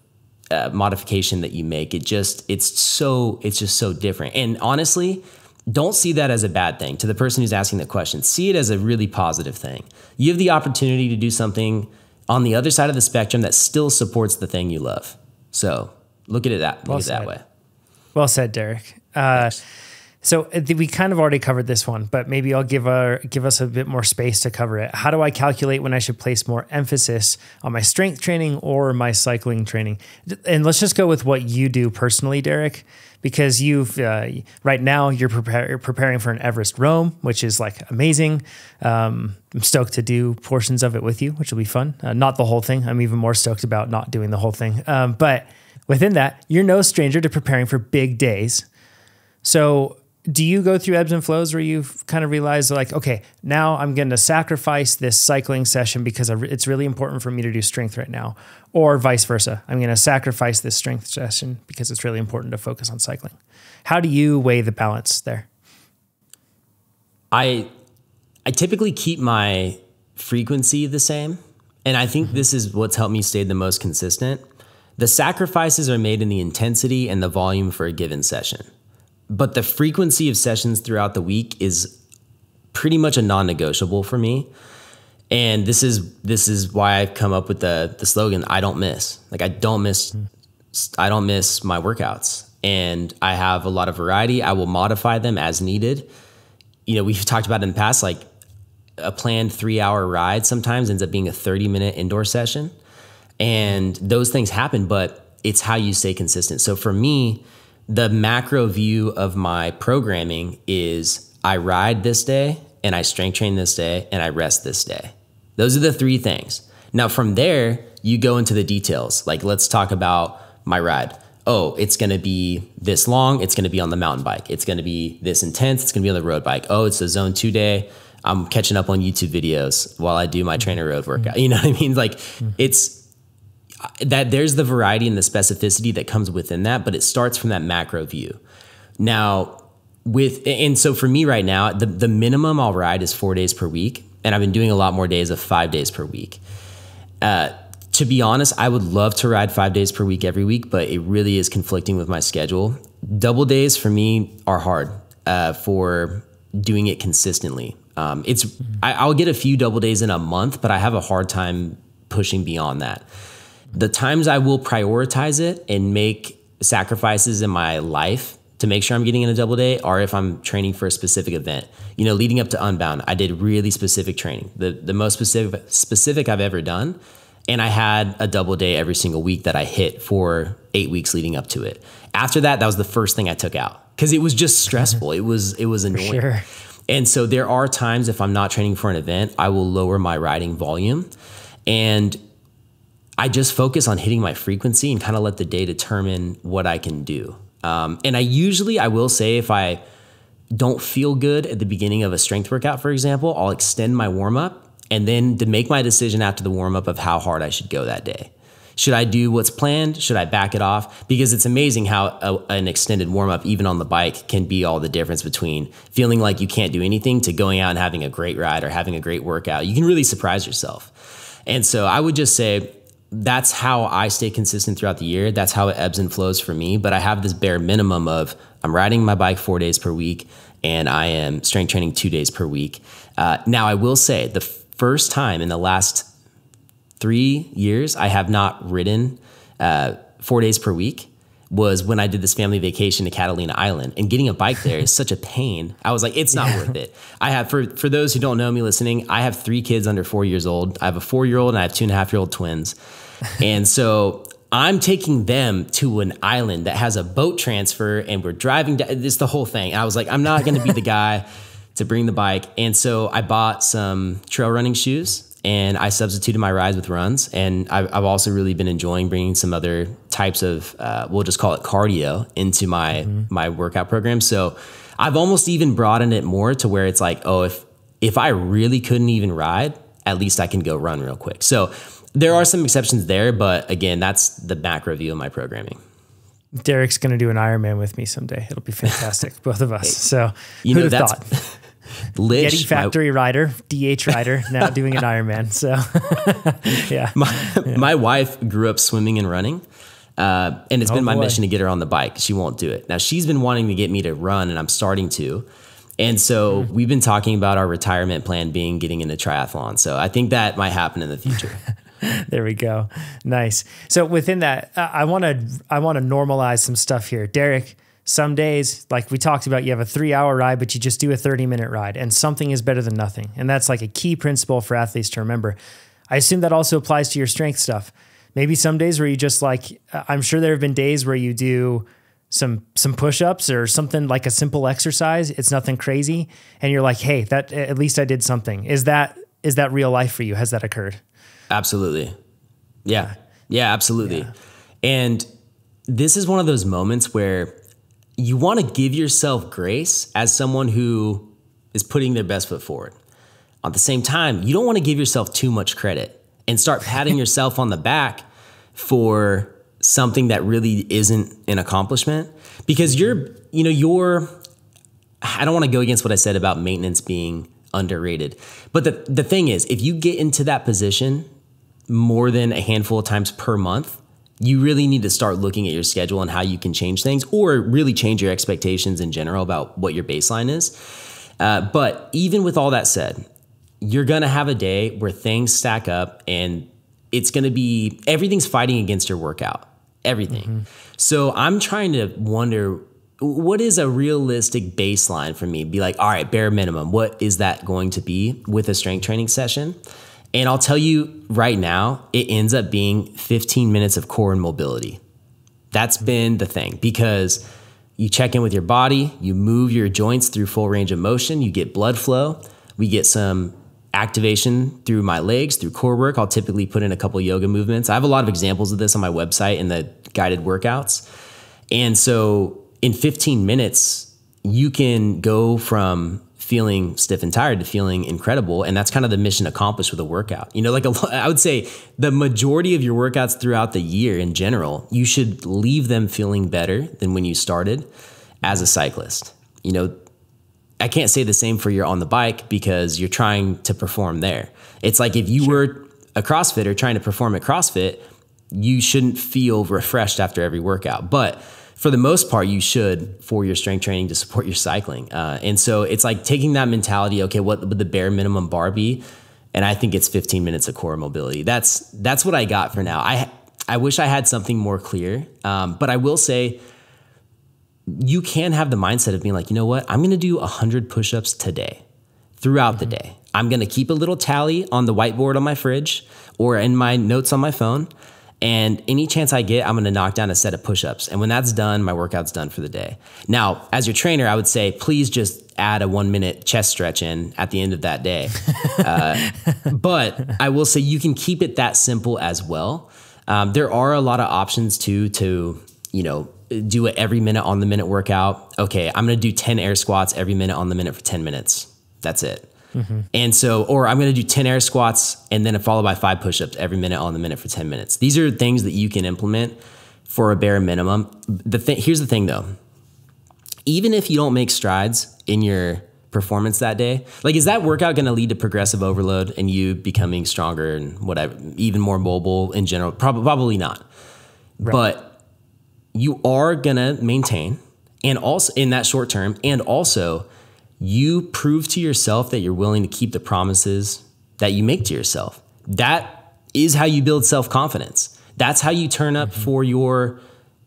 modification that you make. It's just so different. And honestly, don't see that as a bad thing. To the person who's asking the question, see it as a really positive thing. You have the opportunity to do something on the other side of the spectrum that still supports the thing you love. So look at it that way. Well said, Derek. So we kind of already covered this one, but maybe I'll give us a bit more space to cover it. How do I calculate when I should place more emphasis on my strength training or my cycling training? And let's just go with what you do personally, Derek, because right now you're preparing for an Everest Rome, which is like amazing. I'm stoked to do portions of it with you, which will be fun. Not the whole thing. I'm even more stoked about not doing the whole thing. But within that, you're no stranger to preparing for big days. So do you go through ebbs and flows where you've kind of realized like, okay, now I'm going to sacrifice this cycling session because it's really important for me to do strength right now, or vice versa? I'm going to sacrifice this strength session because it's really important to focus on cycling. How do you weigh the balance there? I typically keep my frequency the same. And I think this is what's helped me stay the most consistent. The sacrifices are made in the intensity and the volume for a given session. But the frequency of sessions throughout the week is pretty much a non-negotiable for me. And this is why I've come up with the slogan, I don't miss. Like I don't miss my workouts. And I have a lot of variety. I will modify them as needed. You know, we've talked about in the past, like a planned 3-hour ride sometimes ends up being a 30-minute indoor session. And those things happen, but it's how you stay consistent. So for me, the macro view of my programming is I ride this day and I strength train this day and I rest this day. Those are the 3 things. Now from there, you go into the details. Like let's talk about my ride. Oh, it's going to be this long. It's going to be on the mountain bike. It's going to be this intense. It's going to be on the road bike. Oh, it's a zone 2 day. I'm catching up on YouTube videos while I do my TrainerRoad workout. You know what I mean? Like it's that there's the variety and the specificity that comes within that, but it starts from that macro view. Now and so for me right now, the minimum I'll ride is 4 days per week. And I've been doing a lot more days of 5 days per week. To be honest, I would love to ride 5 days per week every week, but it really is conflicting with my schedule. Double days for me are hard for doing it consistently. I'll get a few double days in a month, but I have a hard time pushing beyond that. The times I will prioritize it and make sacrifices in my life to make sure I'm getting in a double day are if I'm training for a specific event. You know, leading up to Unbound, I did really specific training, the most specific I've ever done. And I had a double day every single week that I hit for 8 weeks leading up to it. After that, that was the first thing I took out because it was just stressful. It was annoying. Sure. And so there are times if I'm not training for an event, I will lower my riding volume and I just focus on hitting my frequency and kind of let the day determine what I can do. And I will say if I don't feel good at the beginning of a strength workout, for example, I'll extend my warm up and then to make my decision after the warm up of how hard I should go that day. Should I do what's planned? Should I back it off? Because it's amazing how an extended warm up, even on the bike, can be all the difference between feeling like you can't do anything to going out and having a great ride or having a great workout. You can really surprise yourself. And so I would just say, that's how I stay consistent throughout the year. That's how it ebbs and flows for me. But I have this bare minimum of I'm riding my bike 4 days per week and I am strength training 2 days per week. Now I will say the first time in the last 3 years, I have not ridden 4 days per week was when I did this family vacation to Catalina Island, and getting a bike there is such a pain. I was like, it's not worth it. I have, for those who don't know me listening, I have 3 kids under 4 years old. I have a 4-year-old and I have 2.5-year-old twins. And so I'm taking them to an island that has a boat transfer, and we're driving down, it's the whole thing. And I was like, I'm not going to be the guy to bring the bike. And so I bought some trail running shoes, and I substituted my rides with runs. And I've also really been enjoying bringing some other types of, we'll just call it cardio, into my workout program. So I've almost even broadened it more to where it's like, oh, if I really couldn't even ride, at least I can go run real quick. So there are some exceptions there, but again, that's the macro view of my programming. Derek's going to do an Ironman with me someday. It'll be fantastic, both of us. So you know, who'd have thought? Yeti factory rider, DH rider, now doing an Ironman. So yeah. My wife grew up swimming and running. And it's been my mission to get her on the bike. She won't do it. Now she's been wanting to get me to run, and I'm starting to. And so we've been talking about our retirement plan being getting into triathlon. So I think that might happen in the future. There we go. Nice. So within that, I want to normalize some stuff here. Derek, some days, like we talked about, you have a 3-hour ride, but you just do a 30-minute ride, and something is better than nothing. And that's like a key principle for athletes to remember. I assume that also applies to your strength stuff. Maybe some days where you just like, I'm sure there have been days where you do some push-ups or something like a simple exercise. It's nothing crazy. And you're like, hey, that at least I did something. Is that real life for you? Has that occurred? Absolutely. Yeah. Yeah, absolutely. Yeah. And this is one of those moments where you want to give yourself grace as someone who is putting their best foot forward. At the same time, you don't want to give yourself too much credit and start patting yourself on the back for something that really isn't an accomplishment, because I don't want to go against what I said about maintenance being underrated. But the thing is, if you get into that position more than a handful of times per month, you really need to start looking at your schedule and how you can change things, or really change your expectations in general about what your baseline is. But even with all that said, you're going to have a day where things stack up, and it's going to be, everything's fighting against your workout, everything. Mm-hmm. So I'm trying to wonder, what is a realistic baseline for me? Be like, all right, bare minimum, what is that going to be with a strength training session? And I'll tell you right now, it ends up being 15 minutes of core and mobility. That's been the thing, because you check in with your body, you move your joints through full range of motion, you get blood flow. We get some activation through my legs, through core work. I'll typically put in a couple yoga movements. I have a lot of examples of this on my website in the guided workouts. And so in 15 minutes, you can go from feeling stiff and tired to feeling incredible. And that's kind of the mission accomplished with a workout. You know, like I would say the majority of your workouts throughout the year in general, you should leave them feeling better than when you started as a cyclist. You know, I can't say the same for you're on the bike, because you're trying to perform there. It's like if you were a CrossFitter trying to perform at CrossFit, you shouldn't feel refreshed after every workout. But for the most part, you should for your strength training to support your cycling. And so it's like taking that mentality, okay, what would the bare minimum bar be? And I think it's 15 minutes of core mobility. That's what I got for now. I wish I had something more clear, but I will say you can have the mindset of being like, you know what? I'm going to do 100 push-ups today throughout the day. I'm going to keep a little tally on the whiteboard on my fridge or in my notes on my phone. And any chance I get, I'm going to knock down a set of push-ups. And when that's done, my workout's done for the day. Now, as your trainer, I would say, please just add a 1-minute chest stretch in at the end of that day. But I will say you can keep it that simple as well. There are a lot of options too, to, you know, do it every minute on the minute workout. Okay, I'm going to do 10 air squats every minute on the minute for 10 minutes. That's it. Mm-hmm. And so, or I'm going to do 10 air squats and then followed by 5 push-ups every minute on the minute for 10 minutes. These are things that you can implement for a bare minimum. Here's the thing though. Even if you don't make strides in your performance that day, like, is that workout going to lead to progressive overload and you becoming stronger and whatever, even more mobile in general? Probably not. Right. But you are going to maintain, and also in that short term, and also you prove to yourself that you're willing to keep the promises that you make to yourself. That is how you build self-confidence. That's how you turn up for your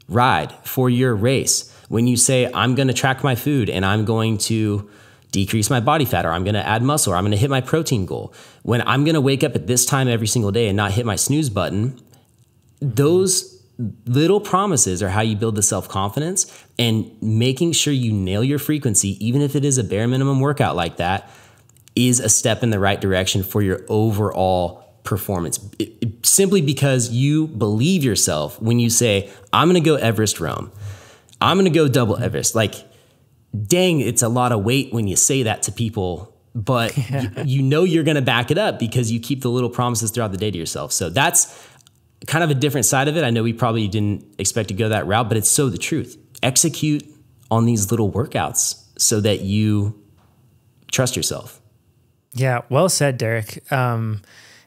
ride, for your race. When you say, I'm going to track my food and I'm going to decrease my body fat, or I'm going to add muscle, or I'm going to hit my protein goal. When I'm going to wake up at this time every single day and not hit my snooze button, those little promises are how you build the self-confidence, and making sure you nail your frequency, even if it is a bare minimum workout like that, is a step in the right direction for your overall performance. Simply because you believe yourself when you say, I'm going to go Everest Rome. I'm going to go double Everest. Like, dang, it's a lot of weight when you say that to people, but you know you're going to back it up because you keep the little promises throughout the day to yourself. So that's kind of a different side of it. I know we probably didn't expect to go that route, but it's so the truth. Execute on these little workouts so that you trust yourself. Yeah, well said, Derek.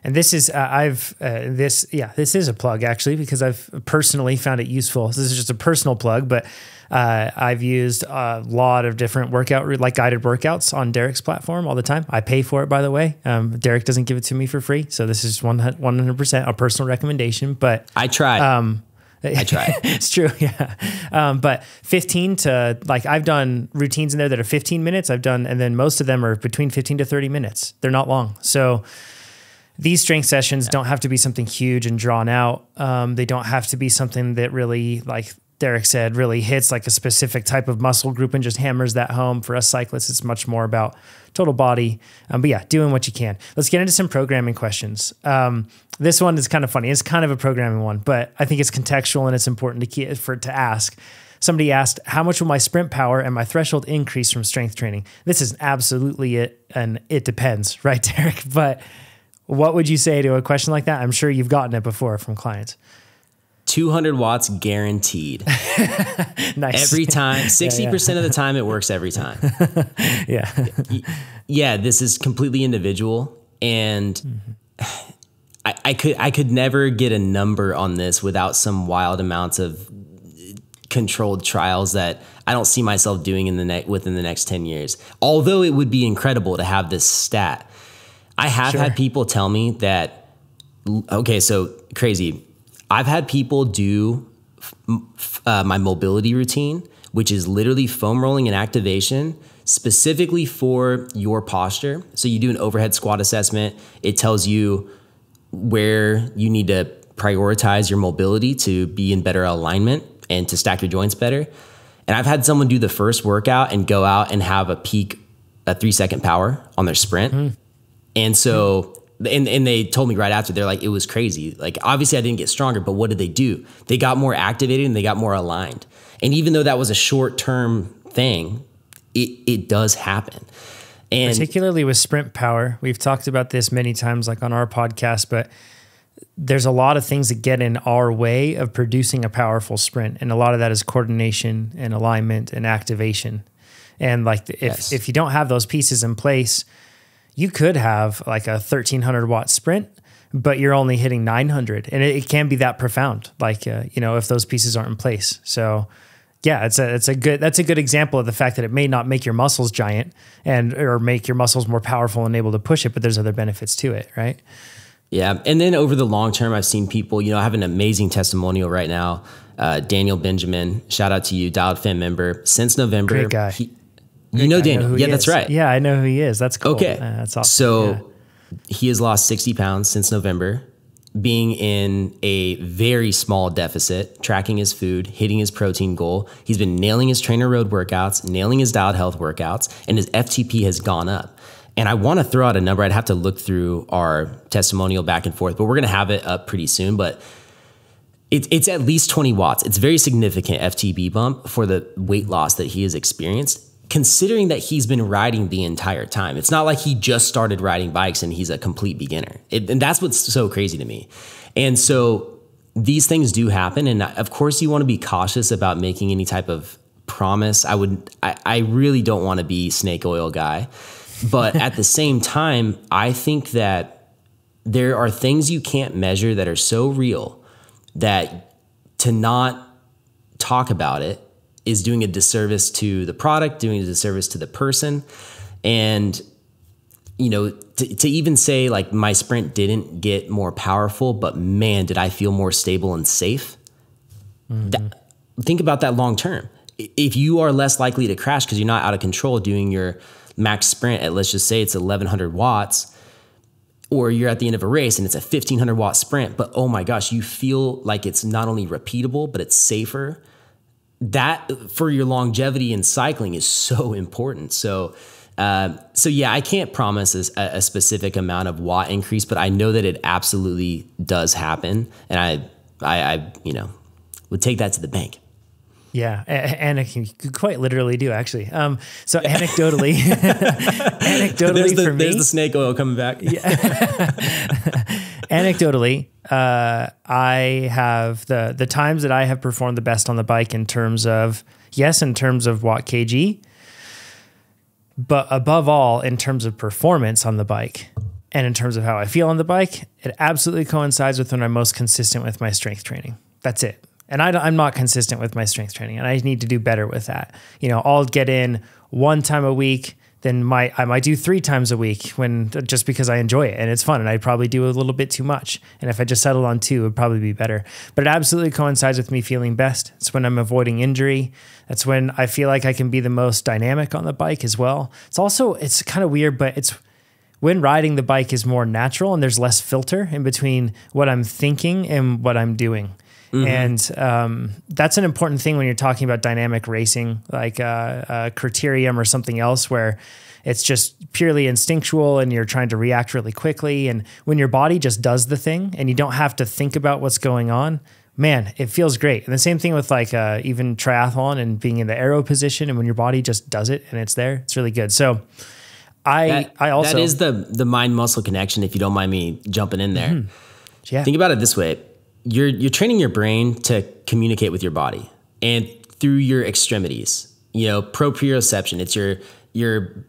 And this is, this is a plug actually, because I've personally found it useful. This is just a personal plug, but I've used a lot of different guided workouts on Derek's platform all the time. I pay for it, by the way. Derek doesn't give it to me for free. So this is 100% a personal recommendation, but I try. It's true. Yeah. But 15 to I've done routines in there that are 15 minutes and then most of them are between 15 to 30 minutes. They're not long. So these strength sessions don't have to be something huge and drawn out. They don't have to be something that really, like Derek said, really hits like a specific type of muscle group and just hammers that home. For us cyclists, it's much more about total body. But yeah, doing what you can. Let's get into some programming questions. This one is kind of funny. It's kind of a programming one, but I think it's contextual and it's important to ask. Somebody asked, how much will my sprint power and my threshold increase from strength training? This is absolutely it, and it depends, right, Derek? But what would you say to a question like that? I'm sure you've gotten it before from clients. 200 watts guaranteed. Nice. Every time, 60% of the time it works every time. Yeah, this is completely individual. And I could never get a number on this without some wild amounts of controlled trials that I don't see myself doing within the next 10 years. Although it would be incredible to have this stat. I have had people tell me that, okay, so crazy. I've had people do my mobility routine, which is literally foam rolling and activation specifically for your posture. So you do an overhead squat assessment. It tells you where you need to prioritize your mobility to be in better alignment and to stack your joints better. And I've had someone do the first workout and go out and have a 3-second power on their sprint. And so, and they told me right after, they're like, it was crazy. Like, obviously I didn't get stronger, but what did they do? They got more activated and they got more aligned. And even though that was a short-term thing, it does happen. And particularly with sprint power, we've talked about this many times, like on our podcast, but there's a lot of things that get in our way of producing a powerful sprint. And a lot of that is coordination and alignment and activation. And like, if you don't have those pieces in place, you could have like a 1300 watt sprint, but you're only hitting 900, and it can be that profound. Like, if those pieces aren't in place. So yeah, that's a good example of the fact that it may not make your muscles giant or make your muscles more powerful and able to push it, but there's other benefits to it. Right. Yeah. And then over the long term, I've seen people, I have an amazing testimonial right now. Daniel Benjamin, shout out to you, Dialed Fan member since November. Great guy. You know Daniel. Yeah, that's right. Yeah, I know who he is. That's cool. Okay. That's awesome. So he has lost 60 pounds since November, being in a very small deficit, tracking his food, hitting his protein goal. He's been nailing his TrainerRoad workouts, nailing his Dialed Health workouts, and his FTP has gone up. And I want to throw out a number. I'd have to look through our testimonial back and forth, but we're going to have it up pretty soon. But it's at least 20 watts. It's very significant FTP bump for the weight loss that he has experienced, considering that he's been riding the entire time. It's not like he just started riding bikes and he's a complete beginner. And that's what's so crazy to me. And so these things do happen. And of course you want to be cautious about making any type of promise. I really don't want to be snake oil guy. But at the same time, I think that there are things you can't measure that are so real that to not talk about it is doing a disservice to the product, doing a disservice to the person. And, to even say like my sprint didn't get more powerful, but man, did I feel more stable and safe. Think about that long term. If you are less likely to crash because you're not out of control doing your max sprint at, let's just say it's 1100 watts, or you're at the end of a race and it's a 1500 watt sprint, but oh my gosh, you feel like it's not only repeatable, but it's safer. That for your longevity in cycling is so important. So yeah, I can't promise a specific amount of watt increase, but I know that it absolutely does happen. And I would take that to the bank. Yeah, and it can quite literally do actually. So anecdotally, for me, there's the snake oil coming back. Yeah. Anecdotally, I have the times that I have performed the best on the bike in terms of watt kg, but above all, in terms of performance on the bike and in terms of how I feel on the bike, it absolutely coincides with when I'm most consistent with my strength training. That's it. And I'm not consistent with my strength training, and I need to do better with that. I'll get in 1 time a week, then I might do 3 times a week just because I enjoy it and it's fun, and I'd probably do a little bit too much. And if I just settled on 2, it would probably be better. But it absolutely coincides with me feeling best. It's when I'm avoiding injury. That's when I feel like I can be the most dynamic on the bike as well. It's kind of weird, but it's when riding the bike is more natural and there's less filter in between what I'm thinking and what I'm doing. Mm-hmm. And that's an important thing when you're talking about dynamic racing, like criterium or something else, where it's just purely instinctual and you're trying to react really quickly. And when your body just does the thing and you don't have to think about what's going on, man, it feels great. And the same thing with like even triathlon and being in the aero position, and when your body just does it and it's there, it's really good. So I also, that is the mind muscle connection, if you don't mind me jumping in there. Mm-hmm. Yeah. Think about it this way. You're training your brain to communicate with your body and through your extremities. Proprioception. It's your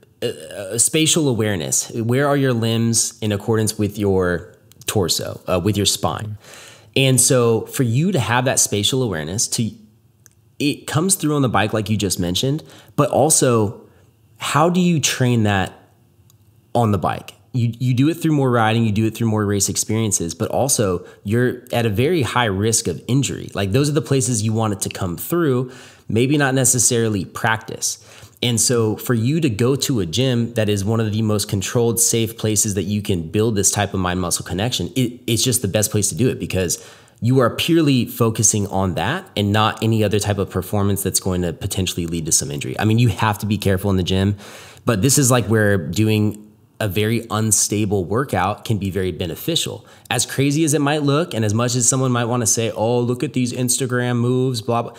spatial awareness. Where are your limbs in accordance with your torso, with your spine? And so for you to have that spatial awareness, it comes through on the bike like you just mentioned, but also how do you train that on the bike? You do it through more riding, you do it through more race experiences, but also you're at a very high risk of injury. Like those are the places you want it to come through, maybe not necessarily practice. And so for you to go to a gym that is one of the most controlled, safe places that you can build this type of mind-muscle connection, it's just the best place to do it because you are purely focusing on that and not any other type of performance that's going to potentially lead to some injury. I mean, you have to be careful in the gym, but this is like where doing a very unstable workout can be very beneficial. As crazy as it might look, and as much as someone might want to say, oh, look at these Instagram moves, blah, blah,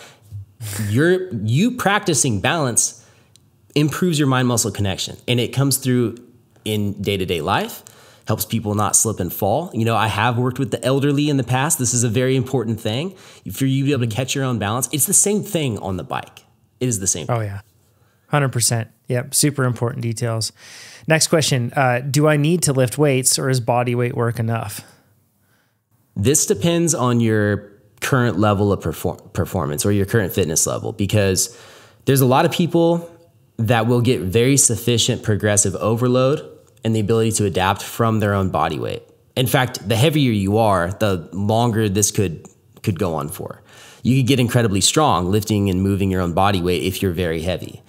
you practicing balance improves your mind-muscle connection. And it comes through in day-to-day life, helps people not slip and fall. I have worked with the elderly in the past. This is a very important thing. For you to be able to catch your own balance, it's the same thing on the bike. It is the same thing. Oh, yeah. 100%. Yep. Super important details. Next question. Do I need to lift weights, or is body weight work enough? This depends on your current level of performance or your current fitness level, because there's a lot of people that will get very sufficient progressive overload and the ability to adapt from their own body weight. In fact, the heavier you are, the longer this could go on for. You could get incredibly strong lifting and moving your own body weight if you're very heavy.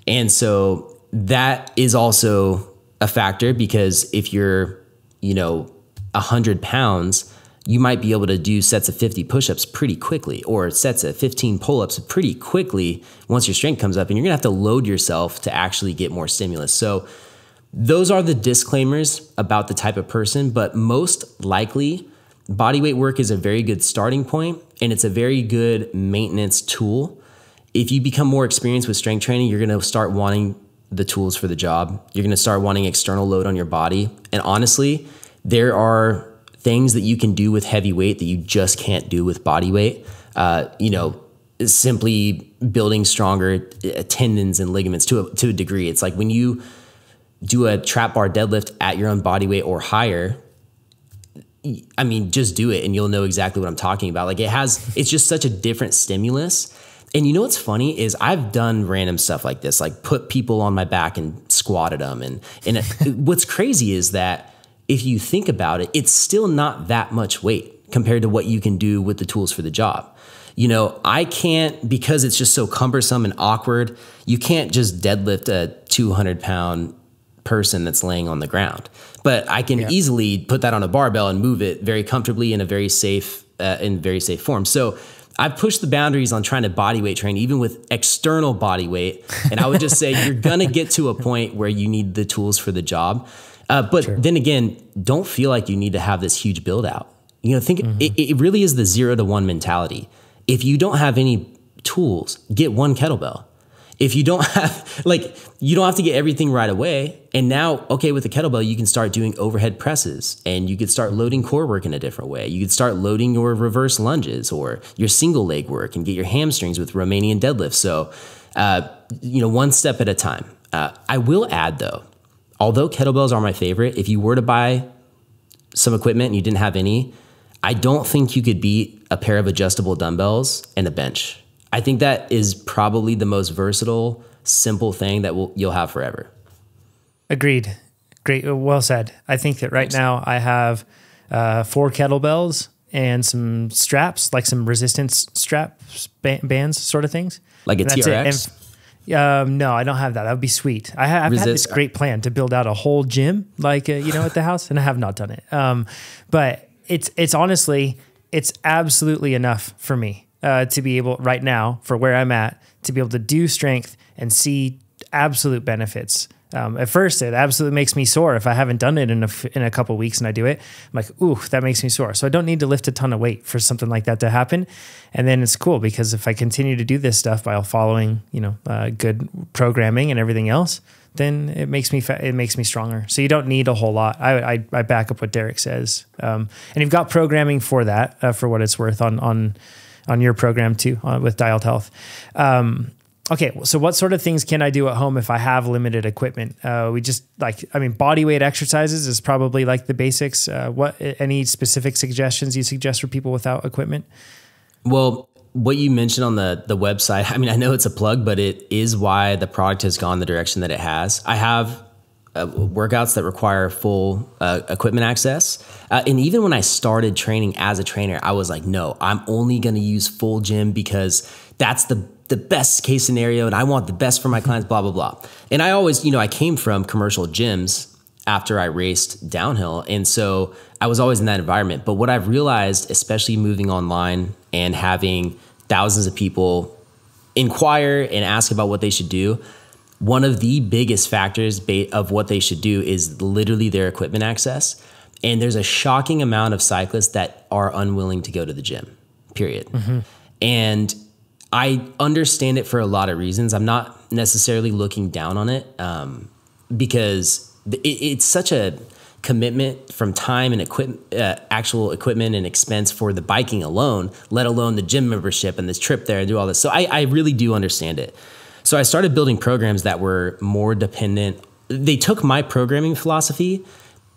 And so that is also a factor, because if you're, 100 pounds, you might be able to do sets of 50 push-ups pretty quickly, or sets of 15 pull-ups pretty quickly once your strength comes up, and you're gonna have to load yourself to actually get more stimulus. So those are the disclaimers about the type of person, but most likely bodyweight work is a very good starting point, and it's a very good maintenance tool. If you become more experienced with strength training, you're gonna start wanting the tools for the job. You're gonna start wanting external load on your body. And honestly, there are things that you can do with heavy weight that you just can't do with body weight. Simply building stronger tendons and ligaments to a degree. It's like when you do a trap bar deadlift at your own body weight or higher, I mean, just do it and you'll know exactly what I'm talking about. Like it's just such a different stimulus And you know what's funny is I've done random stuff like this, like put people on my back and squatted them. And what's crazy is that if you think about it, it's still not that much weight compared to what you can do with the tools for the job. You know, I can't, because it's just so cumbersome and awkward, you can't just deadlift a 200-pound person that's laying on the ground. But I can easily put that on a barbell and move it very comfortably in a very safe form. So I've pushed the boundaries on trying to body weight train, even with external body weight. And I would just say you're going to get to a point where you need the tools for the job. But then again, don't feel like you need to have this huge build out. You know, think it really is the 0 to 1 mentality. If you don't have any tools, get one kettlebell. If you don't have, like, you don't have to get everything right away. And now, okay, with the kettlebell, you can start doing overhead presses, and you could start loading core work in a different way. You could start loading your reverse lunges or your single leg work and get your hamstrings with Romanian deadlifts. So, you know, one step at a time. I will add though, although kettlebells are my favorite, if you were to buy some equipment and you didn't have any, I don't think you could beat a pair of adjustable dumbbells and a bench. I think that is probably the most versatile, simple thing that you'll have forever. Agreed. Great. Well said. I think that right now I have 4 kettlebells and some straps, like some resistance straps, bands sort of things. Like a TRX? No, I don't have that. That would be sweet. I've had this great plan to build out a whole gym, like, you know, at the house, and I have not done it. But it's honestly, it's absolutely enough for me. To be able right now for where I'm at to be able to do strength and see absolute benefits. At first, it absolutely makes me sore if I haven't done it in a couple of weeks and I do it. I'm like, ooh, that makes me sore. So I don't need to lift a ton of weight for something like that to happen. And then it's cool because if I continue to do this stuff while following, you know, good programming and everything else, then it makes me stronger. So you don't need a whole lot. I back up what Derek says. And you've got programming for that, for what it's worth on your program too, with Dialed Health. Okay, so what sort of things can I do at home if I have limited equipment? Body weight exercises is probably like the basics. Any specific suggestions you suggest for people without equipment? Well, what you mentioned on the website, I mean, I know it's a plug, but it is why the product has gone the direction that it has. I have workouts that require full equipment access. And even when I started training as a trainer, I was like, no, I'm only going to use full gym because that's the best case scenario. And I want the best for my clients, blah, blah, blah. And I always, you know, I came from commercial gyms after I raced downhill. And so I was always in that environment. But what I've realized, especially moving online and having thousands of people inquire and ask about what they should do, one of the biggest factors of what they should do is literally their equipment access. And there's a shocking amount of cyclists that are unwilling to go to the gym, period. And I understand it for a lot of reasons. I'm not necessarily looking down on it because it's such a commitment from time and actual equipment and expense for the biking alone, let alone the gym membership and this trip there and do all this. So I really do understand it. So I started building programs that were more dependent. They took my programming philosophy,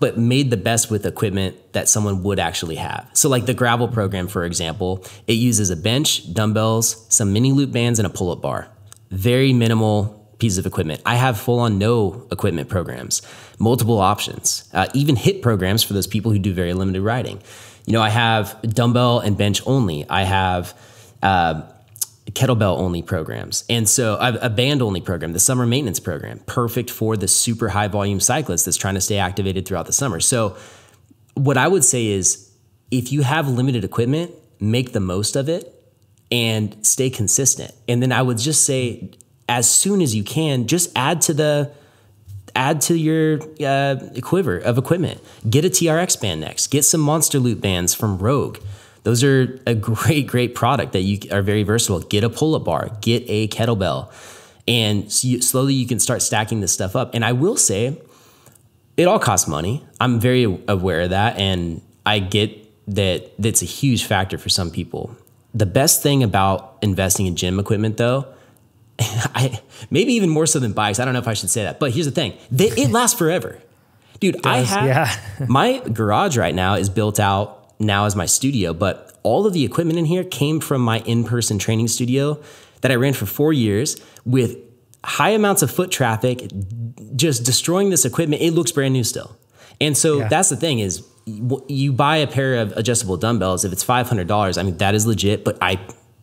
but made the best with equipment that someone would actually have. So like the gravel program, for example, it uses a bench, dumbbells, some mini loop bands, and a pull-up bar. Very minimal piece of equipment. I have full-on no equipment programs, multiple options, even HIIT programs for those people who do very limited riding. You know, I have dumbbell and bench only. I have kettlebell only programs. And so I have a band only program, the summer maintenance program, perfect for the super high volume cyclist that's trying to stay activated throughout the summer. So what I would say is if you have limited equipment, make the most of it and stay consistent. And then I would just say, as soon as you can, just add to your quiver of equipment. Get a TRX band next. Get some Monster Loop bands from Rogue. Those are a great product that you are very versatile. Get a pull-up bar, get a kettlebell, and slowly you can start stacking this stuff up. And I will say, it all costs money. I'm very aware of that, and I get that that's a huge factor for some people. The best thing about investing in gym equipment, though, maybe even more so than bikes, I don't know if I should say that, but here's the thing. It lasts forever. Dude, my garage right now is built out now as my studio, but all of the equipment in here came from my in-person training studio that I ran for 4 years with high amounts of foot traffic, just destroying this equipment. It looks brand new still. And so that's the thing is, you buy a pair of adjustable dumbbells, if it's $500, I mean, that is legit, but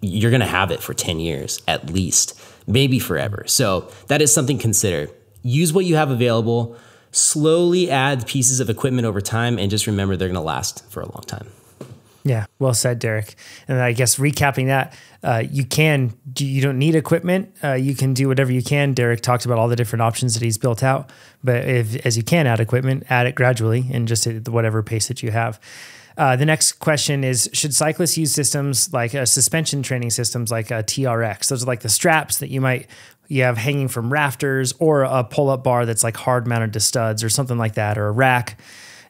you're going to have it for 10 years at least, maybe forever. So that is something to consider. Use what you have available, slowly add pieces of equipment over time, and just remember they're going to last for a long time. Yeah, well said, Derek. And I guess recapping that, you don't need equipment. You can do whatever you can. Derek talked about all the different options that he's built out, but as you can add equipment, add it gradually and just at whatever pace that you have. The next question is, should cyclists use systems like suspension training systems like TRX? Those are like the straps that you have hanging from rafters, or a pull-up bar that's like hard mounted to studs or something like that, or a rack.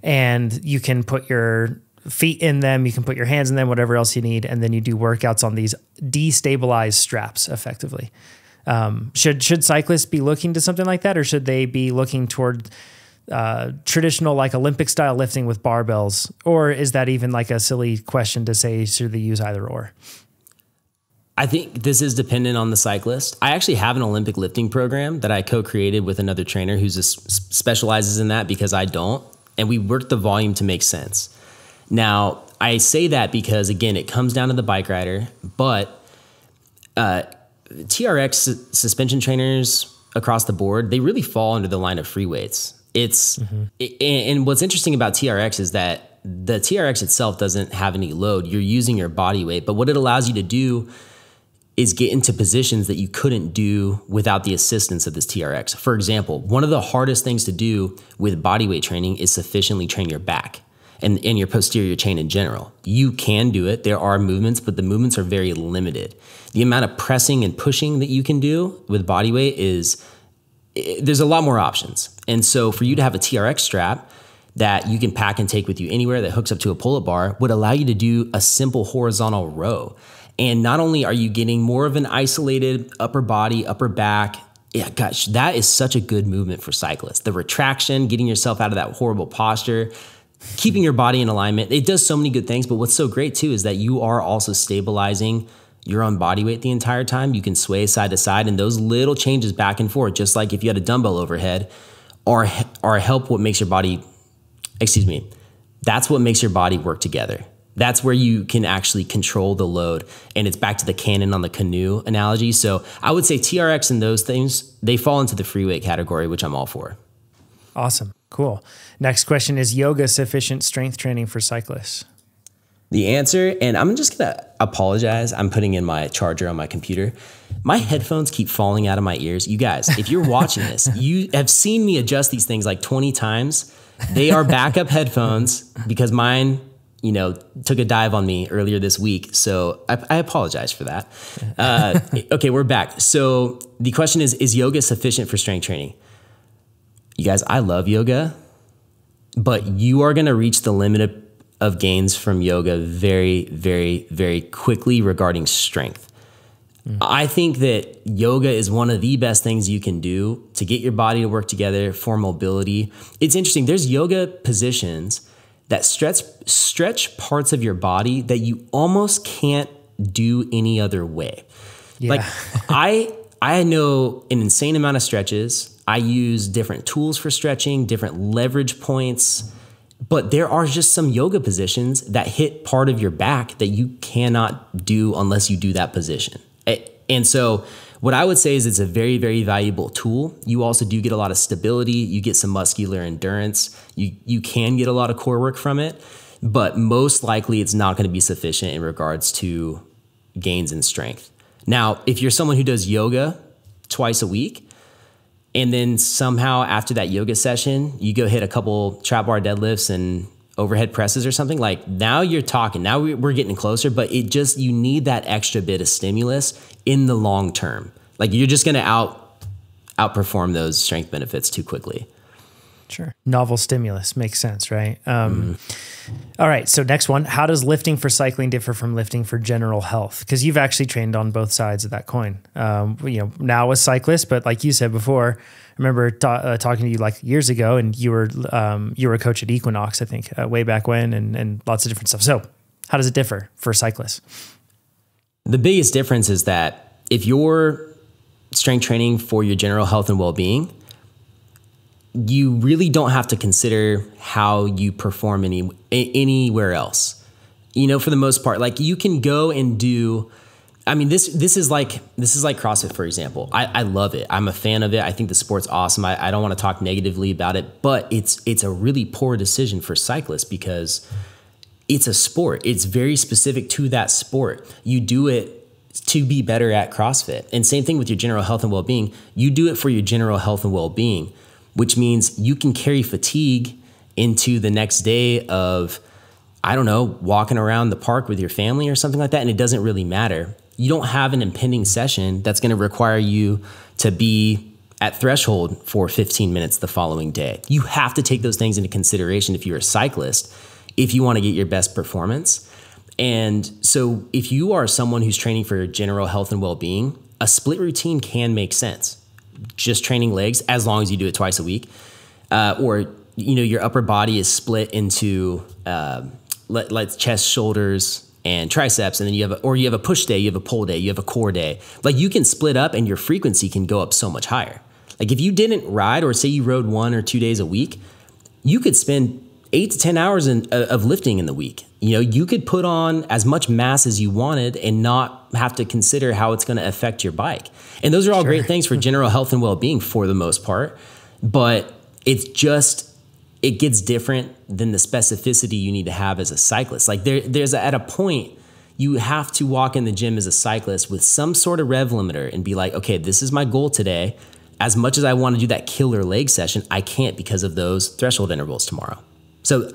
And you can put your feet in them, you can put your hands in them, whatever else you need, and then you do workouts on these destabilized straps effectively. Should cyclists be looking to something like that, or should they be looking toward traditional like Olympic style lifting with barbells? Or is that even like a silly question to say, should they use either or? I think this is dependent on the cyclist. I actually have an Olympic lifting program that I co-created with another trainer who specializes in that, because I don't. And we work the volume to make sense. Now, I say that because, again, it comes down to the bike rider, but TRX suspension trainers across the board, they really fall under the line of free weights. And what's interesting about TRX is that the TRX itself doesn't have any load. You're using your body weight, but what it allows you to do is get into positions that you couldn't do without the assistance of this TRX. For example, one of the hardest things to do with body weight training is sufficiently train your back and your posterior chain in general. You can do it. There are movements, but the movements are very limited. The amount of pressing and pushing that you can do with body weight there's a lot more options. And so for you to have a TRX strap that you can pack and take with you anywhere that hooks up to a pull-up bar would allow you to do a simple horizontal row. And not only are you getting more of an isolated upper body, upper back, yeah, gosh, that is such a good movement for cyclists. The retraction, getting yourself out of that horrible posture, keeping your body in alignment. It does so many good things, but what's so great too is that you are also stabilizing your own body weight the entire time. You can sway side to side, and those little changes back and forth, just like if you had a dumbbell overhead, are what makes your body, that's what makes your body work together. That's where you can actually control the load. And it's back to the cannon on the canoe analogy. So I would say TRX and those things, they fall into the free weight category, which I'm all for. Awesome. Cool. Next question is yoga sufficient strength training for cyclists? The answer, and I'm just going to apologize. I'm putting in my charger on my computer. My headphones keep falling out of my ears. You guys, if you're watching this, you have seen me adjust these things like 20 times. They are backup headphones because mine, took a dive on me earlier this week. So I apologize for that. Okay, we're back. So the question is yoga sufficient for strength training? You guys, I love yoga, but you are going to reach the limit of gains from yoga very, very, very quickly regarding strength. I think that yoga is one of the best things you can do to get your body to work together for mobility. It's interesting. There's yoga positions that stretch parts of your body that you almost can't do any other way. Yeah. Like I know an insane amount of stretches. I use different tools for stretching, different leverage points, but there are just some yoga positions that hit part of your back that you cannot do unless you do that position. And so what I would say is it's a very, very valuable tool. You also do get a lot of stability. You get some muscular endurance. You can get a lot of core work from it, but most likely it's not going to be sufficient in regards to gains in strength. Now, if you're someone who does yoga twice a week, and then somehow after that yoga session, you go hit a couple trap bar deadlifts and overhead presses or something, like now you're talking, now we're getting closer, but you need that extra bit of stimulus in the long term. Like you're just going to outperform those strength benefits too quickly. Sure. Novel stimulus makes sense, right? All right. So next one, how does lifting for cycling differ from lifting for general health? Because you've actually trained on both sides of that coin. Now as cyclists, but like you said before, I remember talking to you like years ago, and you were a coach at Equinox, I think, way back when, and lots of different stuff. So how does it differ for cyclists? The biggest difference is that if you're strength training for your general health and well-being, you really don't have to consider how you perform anywhere else. For the most part, like you can go and do, this is like CrossFit, for example. I love it. I'm a fan of it. I think the sport's awesome. I don't want to talk negatively about it, but it's a really poor decision for cyclists because it's a sport. It's very specific to that sport. You do it to be better at CrossFit. And same thing with your general health and well-being. You do it for your general health and well-being, which means you can carry fatigue into the next day of, I don't know, walking around the park with your family or something like that, and it doesn't really matter. You don't have an impending session that's going to require you to be at threshold for 15 minutes the following day. You have to take those things into consideration if you're a cyclist, if you want to get your best performance. And so if you are someone who's training for general health and well-being, a split routine can make sense. Just training legs, as long as you do it twice a week, or your upper body is split into like chest, shoulders, and triceps, and then you have a push day, you have a pull day, you have a core day. Like you can split up, and your frequency can go up so much higher. Like if you didn't ride, or say you rode 1 or 2 days a week, you could spend 8 to 10 hours of lifting in the week. You could put on as much mass as you wanted and not have to consider how it's going to affect your bike. And those are all great things for general health and well-being for the most part, but it gets different than the specificity you need to have as a cyclist. Like there's at a point you have to walk in the gym as a cyclist with some sort of rev limiter and be like, okay, this is my goal today. As much as I want to do that killer leg session, I can't because of those threshold intervals tomorrow. So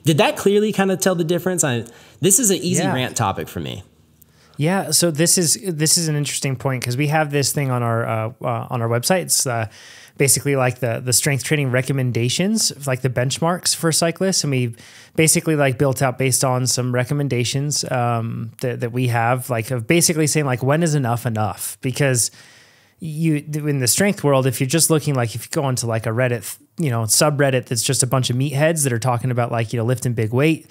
did that clearly kind of tell the difference? This is an easy rant topic for me. Yeah. So this is an interesting point because we have this thing on our website. It's basically like the strength training recommendations, like the benchmarks for cyclists. And we basically like built out based on some recommendations that we have, like of basically saying like, when is enough? Because in the strength world, if you're just looking, like if you go onto like a Reddit, subreddit that's just a bunch of meatheads that are talking about like, lifting big weight,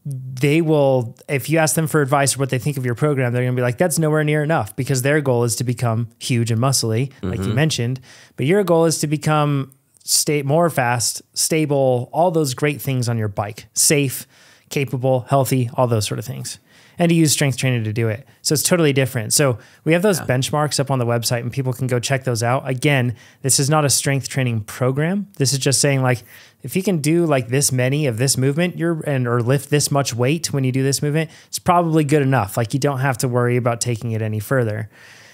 they will, if you ask them for advice or what they think of your program, they're going to be like, that's nowhere near enough, because their goal is to become huge and muscly, like you mentioned, but your goal is to become more fast, stable, all those great things on your bike, safe, capable, healthy, all those sort of things. And to use strength training to do it. So it's totally different. So we have those benchmarks up on the website and people can go check those out. Again, this is not a strength training program. This is just saying like, if you can do like this many of this movement or lift this much weight when you do this movement, it's probably good enough. Like you don't have to worry about taking it any further.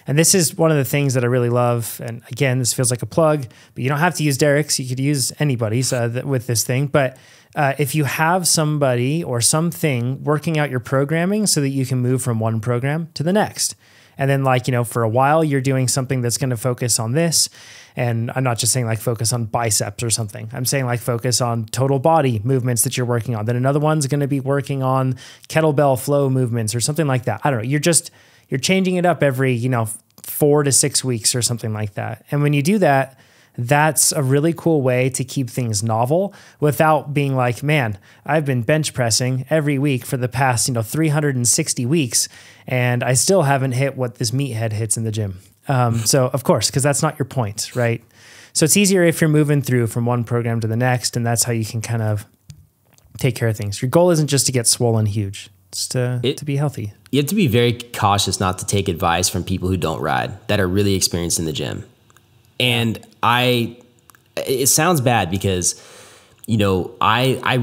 And this is one of the things that I really love. And again, this feels like a plug, but you don't have to use Derek's. You could use anybody's with this thing. But if you have somebody or something working out your programming so that you can move from one program to the next. And then like, for a while you're doing something that's going to focus on this. And I'm not just saying like focus on biceps or something. I'm saying like focus on total body movements that you're working on. Then another one's going to be working on kettlebell flow movements or something like that. I don't know. You're changing it up every, 4 to 6 weeks or something like that. And when you do that, that's a really cool way to keep things novel without being like, man, I've been bench pressing every week for the past, 360 weeks, and I still haven't hit what this meathead hits in the gym. So of course, because that's not your point, right? So it's easier if you're moving through from one program to the next, and that's how you can kind of take care of things. Your goal isn't just to get swollen huge. It's to be healthy. You have to be very cautious not to take advice from people who don't ride, that are really experienced in the gym. And it sounds bad because, I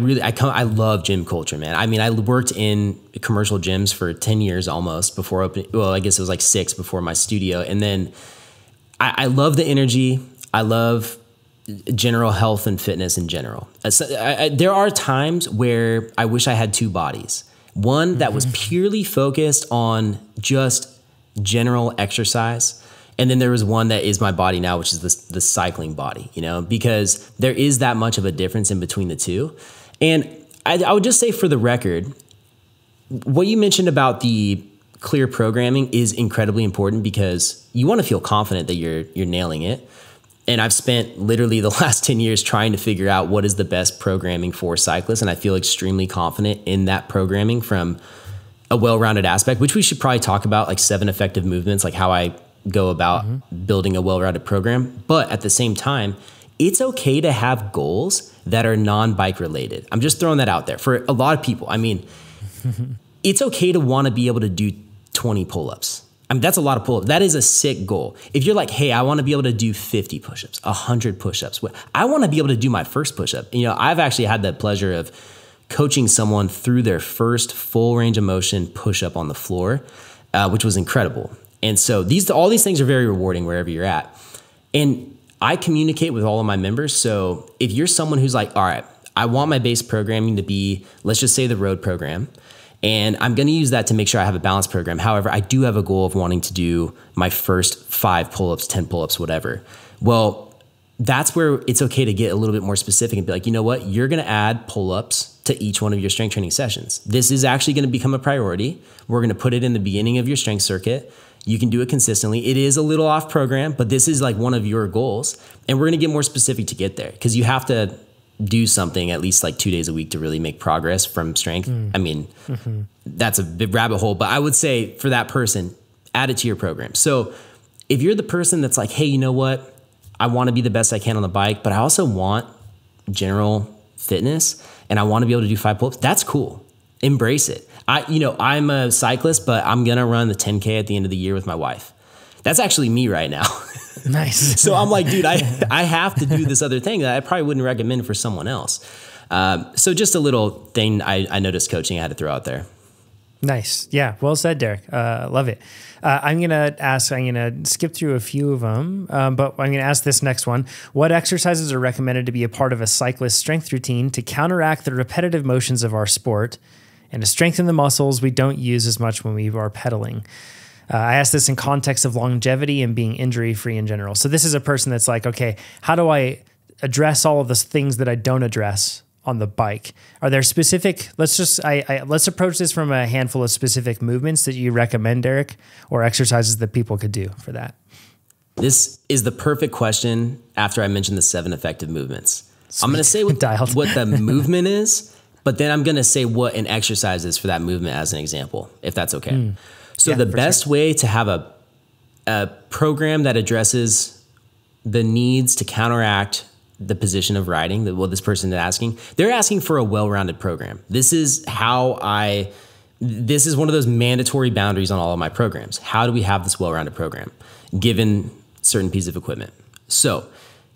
love gym culture, man. I mean, I worked in commercial gyms for 10 years almost before opening. Well, I guess it was like 6 before my studio. And then I love the energy. I love general health and fitness in general. There are times where I wish I had 2 bodies. One that was purely focused on just general exercise. And then there was one that is my body now, which is the cycling body, because there is that much of a difference in between the two. And I would just say, for the record, what you mentioned about the clear programming is incredibly important, because you want to feel confident that you're nailing it. And I've spent literally the last 10 years trying to figure out what is the best programming for cyclists. And I feel extremely confident in that programming from a well-rounded aspect, which we should probably talk about, like 7 effective movements, like how I go about building a well-rounded program. But at the same time, it's okay to have goals that are non-bike related. I'm just throwing that out there for a lot of people. I mean, it's okay to want to be able to do 20 pull-ups. I mean, that's a lot of pull-ups. That is a sick goal. If you're like, hey, I want to be able to do 50 push-ups, 100 push-ups. I want to be able to do my first push-up. You know, I've actually had the pleasure of coaching someone through their first full range of motion push-up on the floor, which was incredible. And so all these things are very rewarding wherever you're at. And I communicate with all of my members. So if you're someone who's like, all right, I want my base programming to be, let's just say the road program, and I'm going to use that to make sure I have a balanced program. However, I do have a goal of wanting to do my first 5 pull-ups, 10 pull-ups, whatever. Well, that's where it's okay to get a little bit more specific and be like, you know what? You're going to add pull-ups to each one of your strength training sessions. This is actually going to become a priority. We're going to put it in the beginning of your strength circuit. You can do it consistently. It is a little off program, but this is like one of your goals. And we're going to get more specific to get there, because you have to do something at least like 2 days a week to really make progress from strength. I mean, that's a big rabbit hole, but I would say for that person, add it to your program. So if you're the person that's like, hey, you know what? I want to be the best I can on the bike, but I also want general fitness and I want to be able to do 5 pull-ups. That's cool. Embrace it. I'm a cyclist, but I'm going to run the 10K at the end of the year with my wife. That's actually me right now. Nice. So I'm like, dude, I have to do this other thing that I probably wouldn't recommend for someone else. So just a little thing I noticed coaching I had to throw out there. Nice. Yeah. Well said, Derek. Love it. I'm going to skip through a few of them, but I'm going to ask this next one. What exercises are recommended to be a part of a cyclist strength routine to counteract the repetitive motions of our sport and to strengthen the muscles we don't use as much when we are pedaling? I asked this in context of longevity and being injury-free in general. So this is a person that's like, okay, how do I address all of the things that I don't address on the bike? Are there specific, let's approach this from a handful of specific movements that you recommend, Derek, or exercises that people could do for that? This is the perfect question after I mentioned the 7 effective movements. Sweet. I'm going to say what the movement is, but then I'm going to say what an exercise is for that movement as an example, if that's okay. So the best way to have a program that addresses the needs to counteract the position of riding, this person is asking, they're asking for a well-rounded program. This is one of those mandatory boundaries on all of my programs. How do we have this well-rounded program given certain piece of equipment? So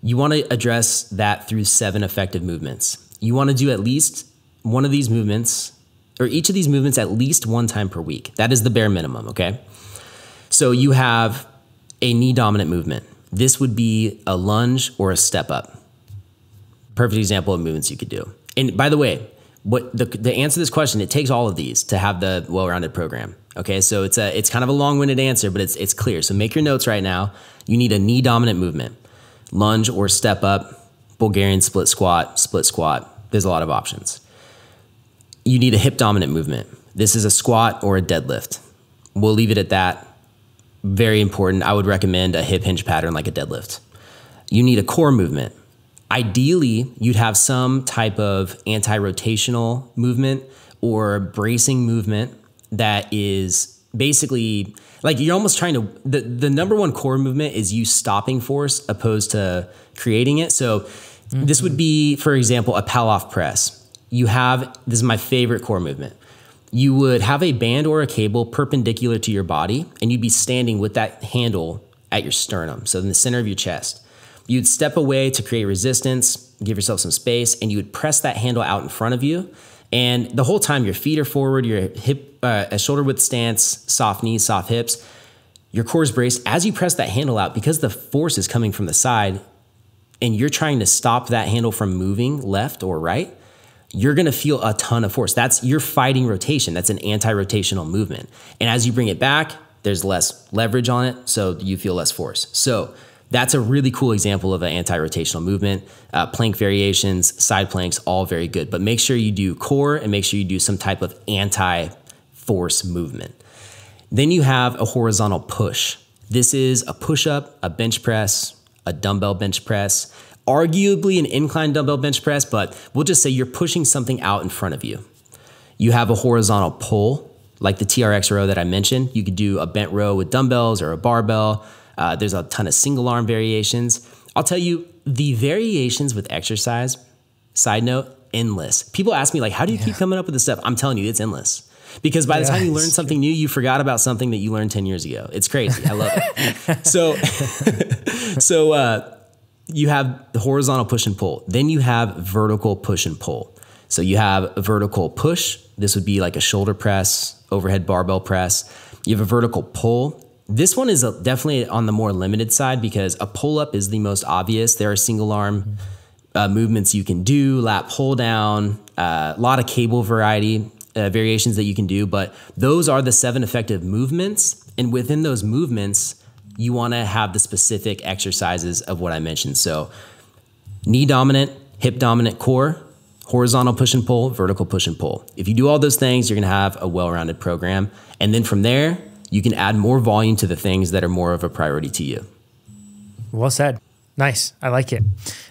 you want to address that through 7 effective movements. You want to do at least one of these movements, or each of these movements, at least 1 time per week. That is the bare minimum, okay? So you have a knee dominant movement. This would be a lunge or a step up. Perfect example of movements you could do. And by the way, the answer to this question, it takes all of these to have the well-rounded program. Okay, so it's kind of a long-winded answer, but it's clear. So make your notes right now. You need a knee dominant movement, lunge or step up, Bulgarian split squat. There's a lot of options. You need a hip dominant movement. This is a squat or a deadlift. We'll leave it at that. Very important. I would recommend a hip hinge pattern like a deadlift. You need a core movement. Ideally, you'd have some type of anti-rotational movement or bracing movement that is basically like you're almost trying to, the number one core movement is you stopping force opposed to creating it. So this would be, for example, a Palloff press. This is my favorite core movement. You would have a band or a cable perpendicular to your body, and you'd be standing with that handle at your sternum, so in the center of your chest. You'd step away to create resistance, give yourself some space, and you would press that handle out in front of you. And the whole time, your feet are forward, your hip, a shoulder width stance, soft knees, soft hips. Your core is braced. As you press that handle out, because the force is coming from the side, and you're trying to stop that handle from moving left or right, you're going to feel a ton of force. You're fighting rotation. That's an anti-rotational movement. And as you bring it back, there's less leverage on it, so you feel less force. So that's a really cool example of an anti-rotational movement. Plank variations, side planks, all very good. But make sure you do core and make sure you do some type of anti-force movement. Then you have a horizontal push. This is a push-up, a bench press, a dumbbell bench press, arguably an incline dumbbell bench press, but we'll just say you're pushing something out in front of you. You have a horizontal pull. like the TRX row that I mentioned. You could do a bent row with dumbbells or a barbell. There's a ton of single arm variations. I'll tell you, the variations with exercise, side note, endless. People ask me like, how do you keep coming up with this stuff? I'm telling you, it's endless. Because by the time you learn something new, you forgot about something that you learned 10 years ago. It's crazy. I love it. So you have the horizontal push and pull. Then you have vertical push and pull. So you have a vertical push. This would be like a shoulder press, overhead barbell press. You have a vertical pull. This one is definitely on the more limited side because a pull-up is the most obvious. There are single arm movements you can do, lat pull down, a lot of cable variations that you can do, but those are the 7 effective movements. And within those movements, you want to have the specific exercises of what I mentioned. So knee dominant, hip dominant core, horizontal push and pull, vertical push and pull. If you do all those things, you're going to have a well-rounded program. And then from there, you can add more volume to the things that are more of a priority to you. Well said. Nice. I like it.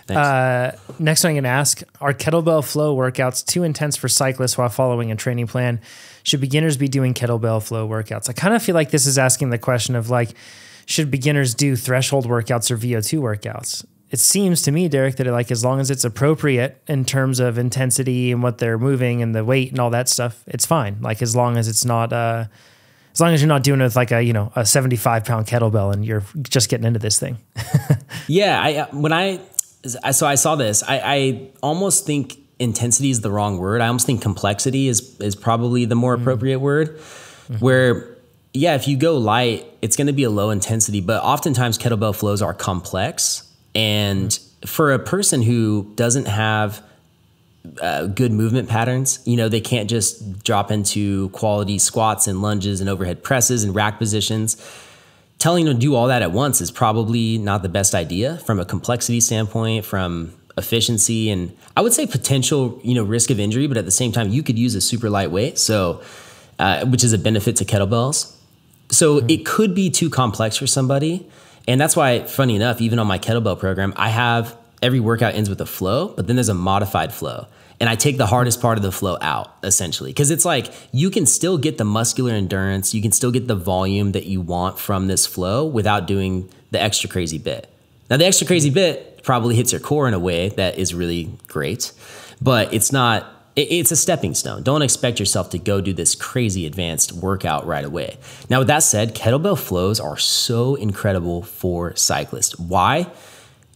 Next one I'm going to ask, are kettlebell flow workouts too intense for cyclists while following a training plan? Should beginners be doing kettlebell flow workouts? I kind of feel like this is asking the question of like, should beginners do threshold workouts or VO2 workouts? It seems to me, Derek, that like as long as it's appropriate in terms of intensity and what they're moving and the weight and all that stuff, it's fine. Like as long as it's not, as long as you're not doing it with like a 75-pound kettlebell and you're just getting into this thing. Yeah. So I saw this, I almost think intensity is the wrong word. I almost think complexity is probably the more appropriate word where, yeah, if you go light, it's going to be a low intensity, but oftentimes kettlebell flows are complex. And for a person who doesn't have good movement patterns, they can't just drop into quality squats and lunges and overhead presses and rack positions. Telling them to do all that at once is probably not the best idea from a complexity standpoint, from efficiency, and I would say potential, risk of injury, but at the same time, you could use a super lightweight, so which is a benefit to kettlebells. So it could be too complex for somebody. And that's why, funny enough, even on my kettlebell program, I have every workout ends with a flow, but then there's a modified flow. And I take the hardest part of the flow out, essentially. Because it's like, you can still get the muscular endurance, you can still get the volume that you want from this flow without doing the extra crazy bit. Now, the extra crazy bit probably hits your core in a way that is really great, but it's not, it's a stepping stone. Don't expect yourself to go do this crazy advanced workout right away. Now, with that said, kettlebell flows are so incredible for cyclists. Why?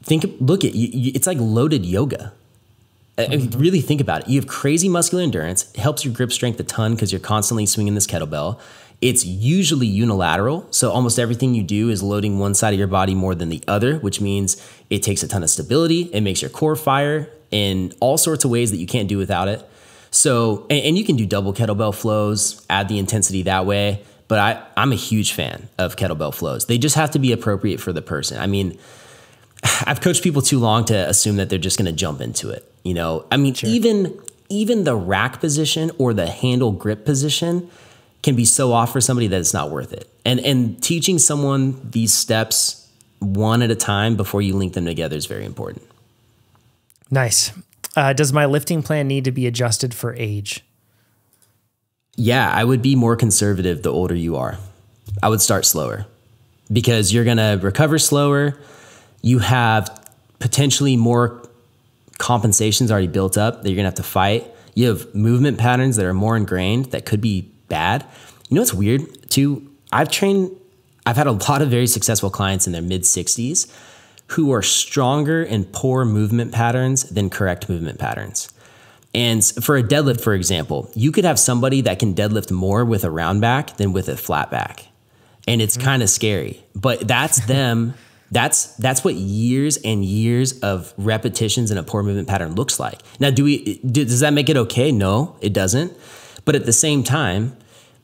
Look at it's like loaded yoga. Really think about it. You have crazy muscular endurance. It helps your grip strength a ton because you're constantly swinging this kettlebell. It's usually unilateral. So almost everything you do is loading one side of your body more than the other, which means it takes a ton of stability. It makes your core fire in all sorts of ways that you can't do without it. So, and you can do double kettlebell flows, add the intensity that way. But I'm a huge fan of kettlebell flows. They just have to be appropriate for the person. I mean, I've coached people too long to assume that they're just going to jump into it. Sure. even the rack position or the handle grip position can be so off for somebody that it's not worth it. And teaching someone these steps one at a time before you link them together is very important. Nice. Does my lifting plan need to be adjusted for age? Yeah, I would be more conservative the older you are. I would start slower because you're going to recover slower. You have potentially more compensations already built up that you're going to have to fight. You have movement patterns that are more ingrained that could be bad. You know what's weird too? I've had a lot of very successful clients in their mid-60s who are stronger in poor movement patterns than correct movement patterns. And for a deadlift, for example, you could have somebody that can deadlift more with a round back than with a flat back. And it's kind of scary, but that's them. That's what years and years of repetitions in a poor movement pattern looks like. Now, does that make it okay? No, it doesn't. But at the same time,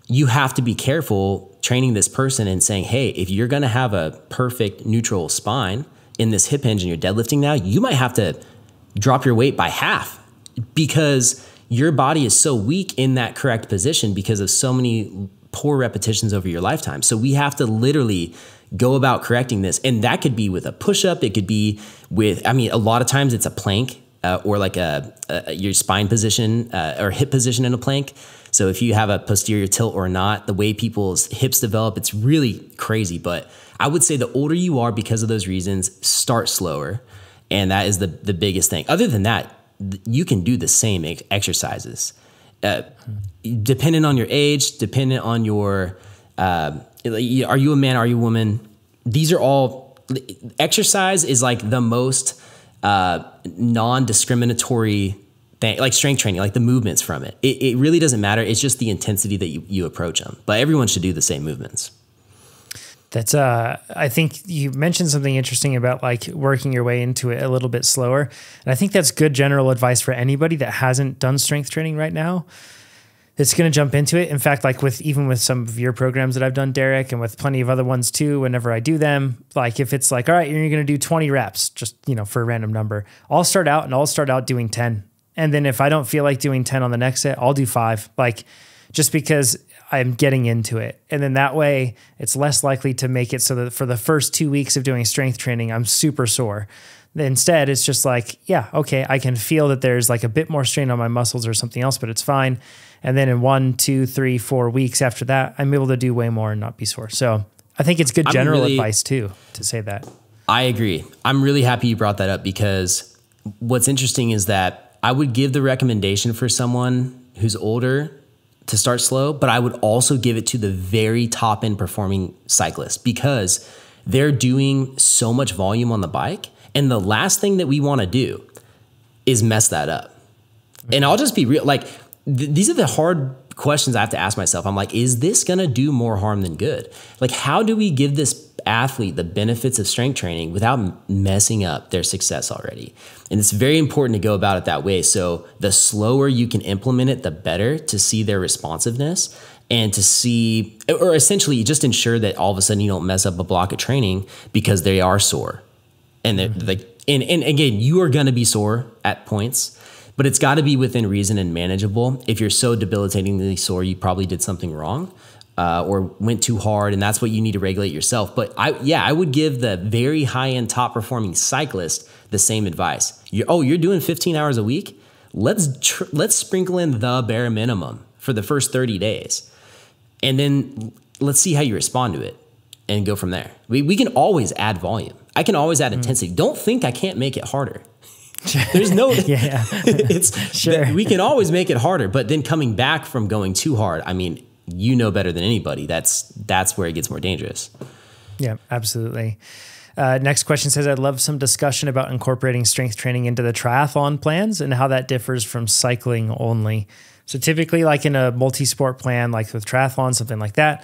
you have to be careful training this person and saying, hey, if you're going to have a perfect neutral spine in this hip hinge and you're deadlifting now, you might have to drop your weight by half because your body is so weak in that correct position because of so many poor repetitions over your lifetime. So we have to literally go about correcting this. And that could be with a push-up. It could be with, a lot of times it's a plank. or like your spine position or hip position in a plank. So if you have a posterior tilt or not, the way people's hips develop, it's really crazy. But I would say the older you are, because of those reasons, start slower. And that is the biggest thing. Other than that, you can do the same exercises. Depending on your age, dependent on your, are you a man, are you a woman? These are all, exercise is like the most non-discriminatory thing, like strength training, like the movements from it. It really doesn't matter. It's just the intensity that you approach them. But everyone should do the same movements. That's I think you mentioned something interesting about like working your way into it a little bit slower. And I think that's good general advice for anybody that hasn't done strength training right now. It's going to jump into it. In fact, like even with some of your programs that I've done, Derek, and with plenty of other ones too, whenever I do them, like if it's like, all right, you're going to do 20 reps, just, for a random number, I'll start out doing 10. And then if I don't feel like doing 10 on the next set, I'll do 5, like just because I'm getting into it. And then that way it's less likely to make it so that for the first 2 weeks of doing strength training, I'm super sore. Instead, it's just like, yeah, okay, I can feel that there's like a bit more strain on my muscles or something else, but it's fine. And then in 1, 2, 3, 4 weeks after that, I'm able to do way more and not be sore. So I think it's good general advice too, to say that. I agree. I'm really happy you brought that up, because what's interesting is that I would give the recommendation for someone who's older to start slow, but I would also give it to the very top end performing cyclists, because they're doing so much volume on the bike. And the last thing that we want to do is mess that up. And I'll just be real. Like these are the hard questions I have to ask myself. I'm like, is this going to do more harm than good? Like, how do we give this athlete the benefits of strength training without messing up their success already? And it's very important to go about it that way. So the slower you can implement it, the better, to see their responsiveness and to see, or essentially just ensure that all of a sudden you don't mess up a block of training because they are sore. And and again, you are going to be sore at points, but it's got to be within reason and manageable. If you're so debilitatingly sore, you probably did something wrong. Or went too hard, and that's what you need to regulate yourself. But I would give the very high-end, top-performing cyclist the same advice. You're doing 15 hours a week? Let's sprinkle in the bare minimum for the first 30 days. And then let's see how you respond to it and go from there. We can always add volume. I can always add intensity. Don't think I can't make it harder. There's no, it's sure. We can always make it harder, but then coming back from going too hard, I mean, you know better than anybody. That's where it gets more dangerous. Yeah, absolutely. Next question says, I'd love some discussion about incorporating strength training into the triathlon plans and how that differs from cycling only. So typically like in a multi-sport plan, like with triathlon, something like that,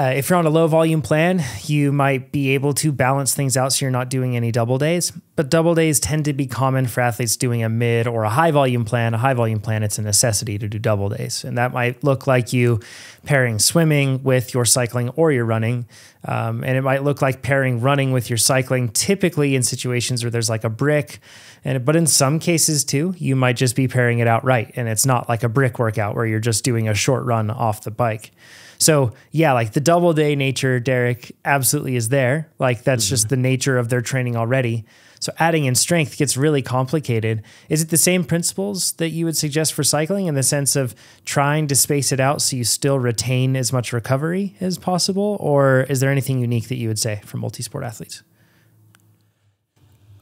if you're on a low volume plan, you might be able to balance things out so you're not doing any double days. But double days tend to be common for athletes doing a mid or a high volume plan. A high volume plan, it's a necessity to do double days. And that might look like you pairing swimming with your cycling or your running. And it might look like pairing running with your cycling, typically in situations where there's like a brick. But in some cases too, you might just be pairing it outright. And it's not like a brick workout where you're just doing a short run off the bike. So yeah, like the double day nature, Derek, absolutely is there. Like that's just the nature of their training already. So adding in strength gets really complicated. Is it the same principles that you would suggest for cycling in the sense of trying to space it out so you still retain as much recovery as possible? Or is there anything unique that you would say for multi-sport athletes?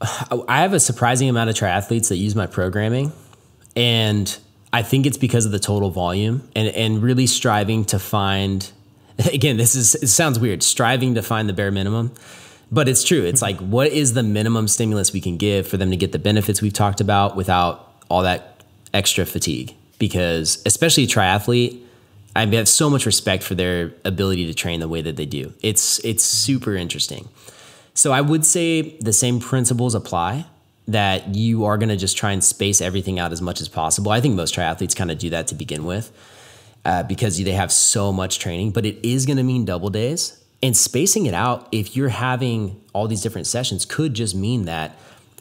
I have a surprising amount of triathletes that use my programming, and I think it's because of the total volume and really striving to find, again, it sounds weird, striving to find the bare minimum, but it's true. It's like, what is the minimum stimulus we can give for them to get the benefits we've talked about without all that extra fatigue? Because especially a triathlete, I have so much respect for their ability to train the way that they do. It's super interesting. So I would say the same principles apply, that you are going to just try and space everything out as much as possible. I think most triathletes kind of do that to begin with because they have so much training, but it is going to mean double days. And spacing it out, if you're having all these different sessions, could just mean that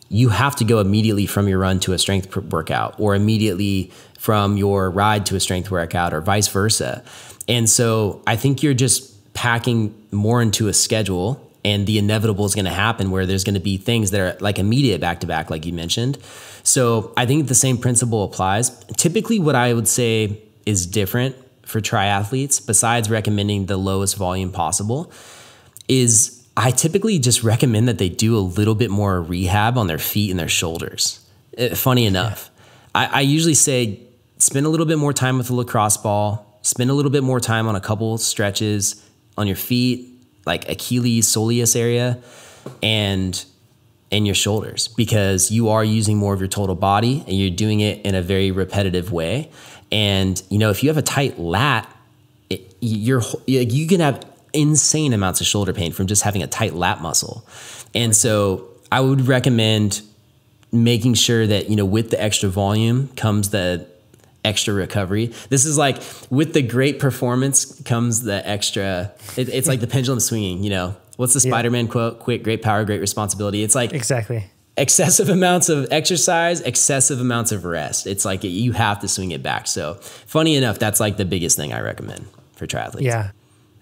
you have to go immediately from your run to a strength workout, or immediately from your ride to a strength workout, or vice versa. And so I think you're just packing more into a schedule and the inevitable is going to happen where there's going to be things that are like immediate back to back, like you mentioned. So I think the same principle applies. Typically what I would say is different for triathletes, besides recommending the lowest volume possible, is I typically just recommend that they do a little bit more rehab on their feet and their shoulders. Funny enough, I usually say spend a little bit more time with a lacrosse ball, spend a little bit more time on a couple stretches on your feet, like Achilles, soleus area, and your shoulders, because you are using more of your total body and you're doing it in a very repetitive way. And, you know, if you have a tight lat, you can have insane amounts of shoulder pain from just having a tight lat muscle. And so I would recommend making sure that, you know, with the extra volume comes the extra recovery. This is like with the great performance comes the extra, it's like the pendulum swinging, you know, what's the Spider-Man quote? Quick, great power, great responsibility. It's like exactly excessive amounts of exercise, excessive amounts of rest. It's like you have to swing it back. So funny enough, that's like the biggest thing I recommend for triathletes. Yeah,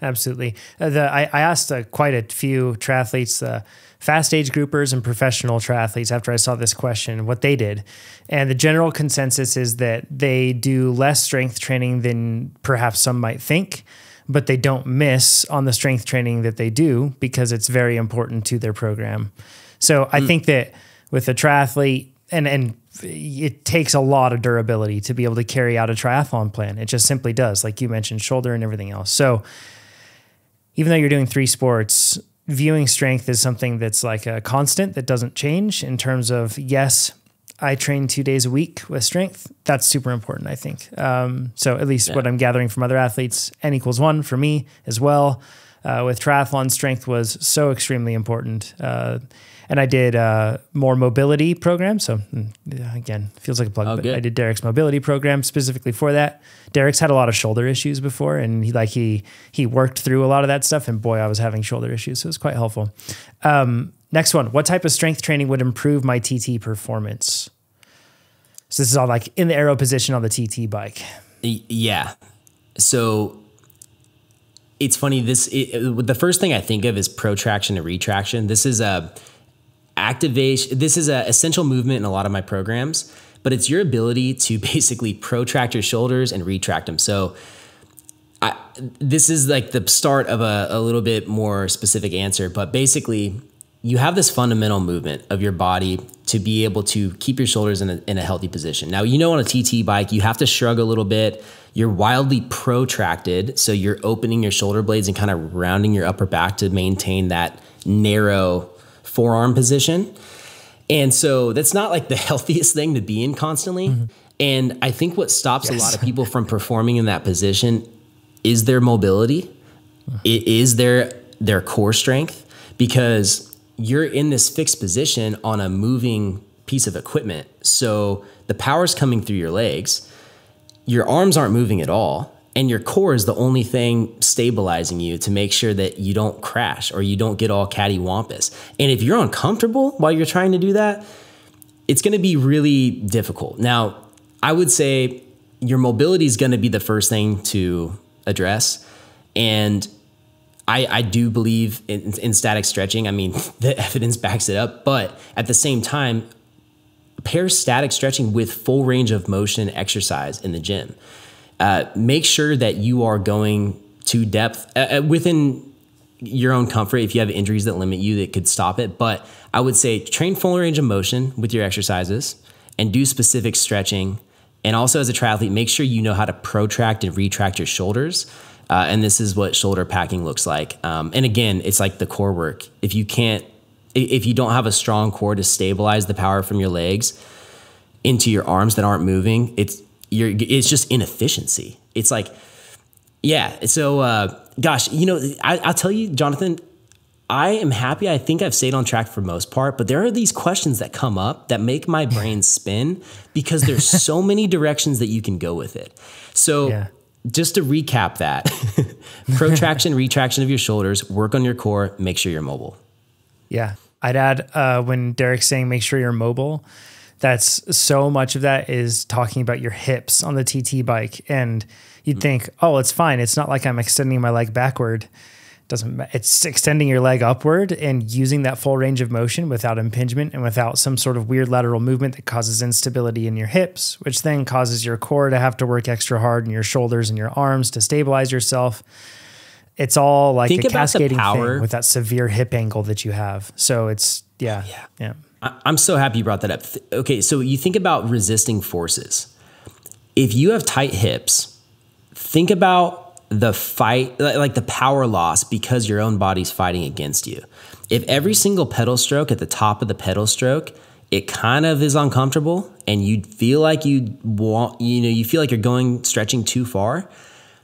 absolutely. I asked quite a few triathletes, fast age groupers and professional triathletes after I saw this question, what they did. And the general consensus is that they do less strength training than perhaps some might think, but they don't miss on the strength training that they do because it's very important to their program. So I think that with a triathlete, and it takes a lot of durability to be able to carry out a triathlon plan. It just simply does, like you mentioned, shoulder and everything else. So even though you're doing 3 sports, viewing strength is something that's like a constant that doesn't change in terms of, yes, I train 2 days a week with strength. That's super important, I think. So at least what I'm gathering from other athletes, N=1 for me as well. With triathlon, strength was so extremely important. And I did more mobility programs. So again, feels like a plug, but good. I did Derek's mobility program specifically for that. Derek's had a lot of shoulder issues before, and he worked through a lot of that stuff. And boy, I was having shoulder issues, so it was quite helpful. Next one, what type of strength training would improve my TT performance? So this is all like in the aero position on the TT bike. Yeah. So it's funny. The first thing I think of is protraction and retraction. This is a activation. This is an essential movement in a lot of my programs, but it's your ability to basically protract your shoulders and retract them. So this is like the start of a little bit more specific answer, but basically you have this fundamental movement of your body to be able to keep your shoulders in a healthy position. Now, you know, on a TT bike, you have to shrug a little bit. You're wildly protracted. So you're opening your shoulder blades and kind of rounding your upper back to maintain that narrow forearm position. And so that's not like the healthiest thing to be in constantly. Mm-hmm. And I think what stops a lot of people from performing in that position is their mobility. It is their core strength, because you're in this fixed position on a moving piece of equipment. So the power's coming through your legs. Your arms aren't moving at all. And your core is the only thing stabilizing you to make sure that you don't crash or you don't get all cattywampus. And if you're uncomfortable while you're trying to do that, it's going to be really difficult. Now, I would say your mobility is going to be the first thing to address. And I do believe in static stretching. I mean, the evidence backs it up. But at the same time, pair static stretching with full range of motion exercise in the gym. Make sure that you are going to depth within your own comfort. If you have injuries that limit you, that could stop it. But I would say train full range of motion with your exercises and do specific stretching. And also as a triathlete, make sure you know how to protract and retract your shoulders. And this is what shoulder packing looks like. And again, it's like the core work. If you don't have a strong core to stabilize the power from your legs into your arms that aren't moving, it's just inefficiency. It's like, yeah. So, gosh, you know, I'll tell you, Jonathan, I am happy. I think I've stayed on track for most part, but there are these questions that come up that make my brain spin because there's so many directions that you can go with it. So just to recap that, protraction, retraction of your shoulders, work on your core, make sure you're mobile. Yeah. I'd add, when Derek's saying, make sure you're mobile, that's so much of that is talking about your hips on the TT bike. And you'd think, oh, it's fine. It's not like I'm extending my leg backward. It's extending your leg upward and using that full range of motion without impingement and without some sort of weird lateral movement that causes instability in your hips, which then causes your core to have to work extra hard and your shoulders and your arms to stabilize yourself. It's all like a cascading thing with that severe hip angle that you have. So it's, yeah. I'm so happy you brought that up. Okay, so you think about resisting forces. If you have tight hips, think about the fight, like the power loss because your own body's fighting against you. If every single pedal stroke at the top of the pedal stroke, it kind of is uncomfortable and you feel like you feel like you're stretching too far,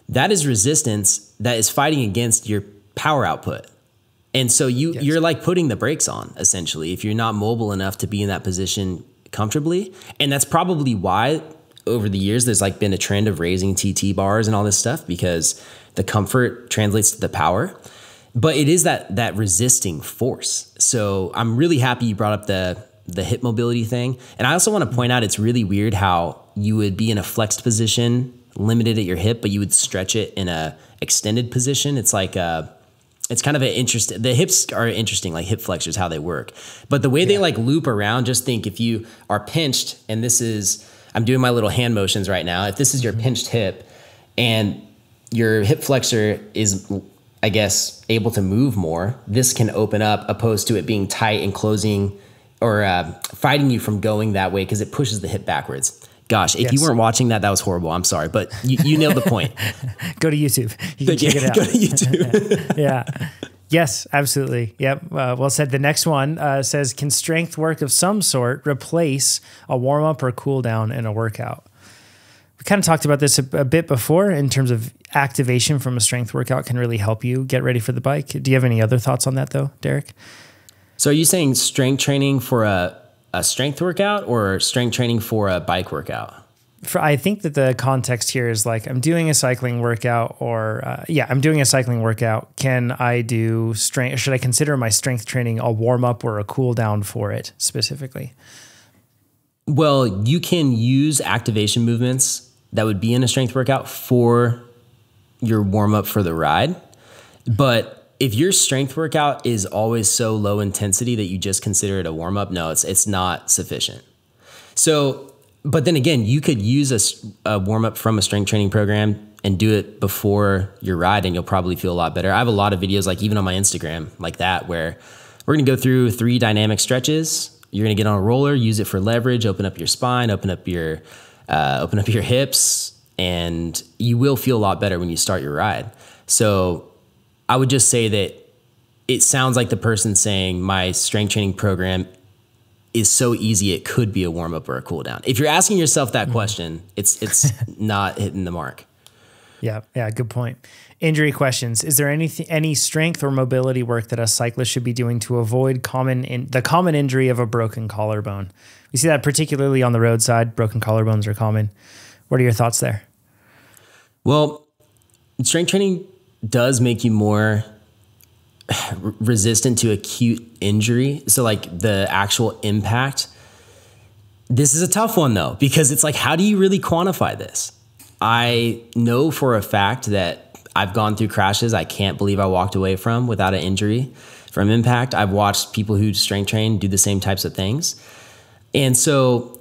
that is resistance that is fighting against your power output. And so you're like putting the brakes on, essentially, if you're not mobile enough to be in that position comfortably. And that's probably why over the years, there's like been a trend of raising TT bars and all this stuff because the comfort translates to the power, but it is that resisting force. So I'm really happy you brought up the hip mobility thing. And I also want to point out, it's really weird how you would be in a flexed position, limited at your hip, but you would stretch it in a extended position. It's like, it's kind of the hips are interesting, like hip flexors, how they work, but the way they like loop around, just think if you are pinched and I'm doing my little hand motions right now. If this is your pinched hip and your hip flexor is, I guess, able to move more, this can open up opposed to it being tight and closing or fighting you from going that way because it pushes the hip backwards. Gosh, if you weren't watching that was horrible. I'm sorry, but you nailed the point. Go to YouTube. You can check it out. Go to YouTube. Yeah. Yes, absolutely. Yep. Well said. The next one says, can strength work of some sort replace a warm-up or cool down in a workout? We kind of talked about this a bit before in terms of activation from a strength workout can really help you get ready for the bike. Do you have any other thoughts on that though, Derek? So are you saying strength training for a strength workout or strength training for a bike workout? I think that the context here is like, I'm doing a cycling workout I'm doing a cycling workout. Can I do strength? Should I consider my strength training a warm up or a cool down for it specifically? Well, you can use activation movements that would be in a strength workout for your warm up for the ride. But if your strength workout is always so low intensity that you just consider it a warm up, no, it's not sufficient. So, but then again, you could use a warm up from a strength training program and do it before your ride and you'll probably feel a lot better. I have a lot of videos, like even on my Instagram, like that, where we're going to go through 3 dynamic stretches. You're going to get on a roller, use it for leverage, open up your spine, open up your hips, and you will feel a lot better when you start your ride. So I would just say that it sounds like the person saying my strength training program is so easy it could be a warm up or a cool down. If you're asking yourself that question, it's not hitting the mark. Yeah, good point. Injury questions. Is there any strength or mobility work that a cyclist should be doing to avoid the common injury of a broken collarbone? We see that particularly on the roadside. Broken collarbones are common. What are your thoughts there? Well, strength training does make you more resistant to acute injury. So like the actual impact. This is a tough one though, because it's like, how do you really quantify this? I know for a fact that I've gone through crashes I can't believe I walked away from without an injury from impact. I've watched people who strength train do the same types of things. And so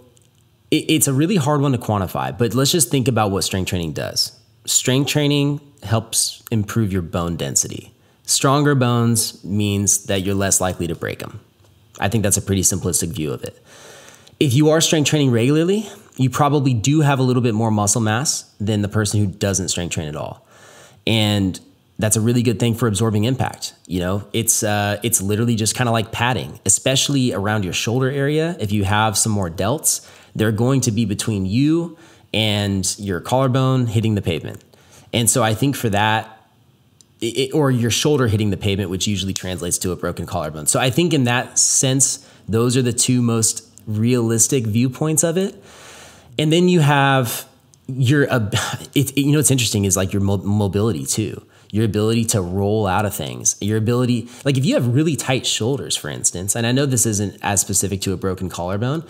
it's a really hard one to quantify, but let's just think about what strength training does. Strength training helps improve your bone density. Stronger bones means that you're less likely to break them. I think that's a pretty simplistic view of it. If you are strength training regularly, you probably do have a little bit more muscle mass than the person who doesn't strength train at all. And that's a really good thing for absorbing impact. You know, it's literally just kind of like padding, especially around your shoulder area. If you have some more delts, they're going to be between you and your collarbone hitting the pavement. And so I think for that, or your shoulder hitting the pavement, which usually translates to a broken collarbone. So I think in that sense, those are the 2 most realistic viewpoints of it. And then you have what's interesting is like your mobility too, your ability to roll out of things, your ability, like if you have really tight shoulders, for instance, and I know this isn't as specific to a broken collarbone,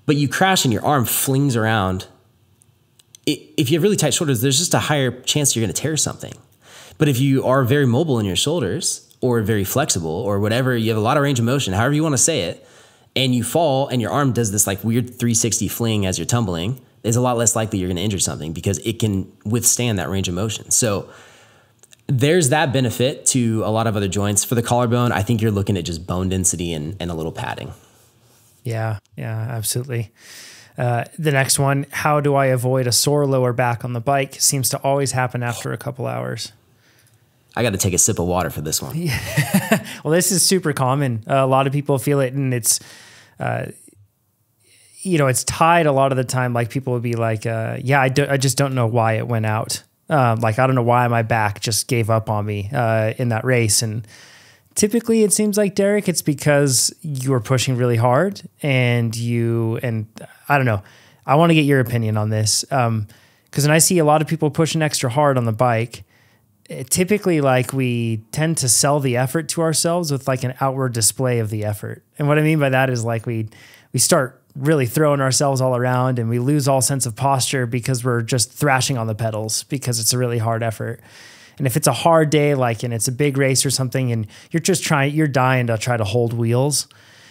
but you crash and your arm flings around. If you have really tight shoulders, there's just a higher chance you're going to tear something. But if you are very mobile in your shoulders or very flexible or whatever, you have a lot of range of motion, however you want to say it, and you fall and your arm does this like weird 360 fling as you're tumbling, it's a lot less likely you're going to injure something because it can withstand that range of motion. So there's that benefit to a lot of other joints. For the collarbone, I think you're looking at just bone density and a little padding. Yeah, absolutely. The next one, how do I avoid a sore lower back on the bike? Seems to always happen after a couple hours. I got to take a sip of water for this one. Yeah. Well, this is super common. A lot of people feel it, and it's, it's tied a lot of the time. Like people would be like, I just don't know why it went out. Like, I don't know why my back just gave up on me in that race. And typically it seems like, Derek, it's because you were pushing really hard and I don't know. I want to get your opinion on this. Because when I see a lot of people pushing extra hard on the bike, typically like we tend to sell the effort to ourselves with like an outward display of the effort. And what I mean by that is like we start really throwing ourselves all around and we lose all sense of posture because we're just thrashing on the pedals because it's a really hard effort. And if it's a hard day, like, and it's a big race or something, and you're dying to try to hold wheels,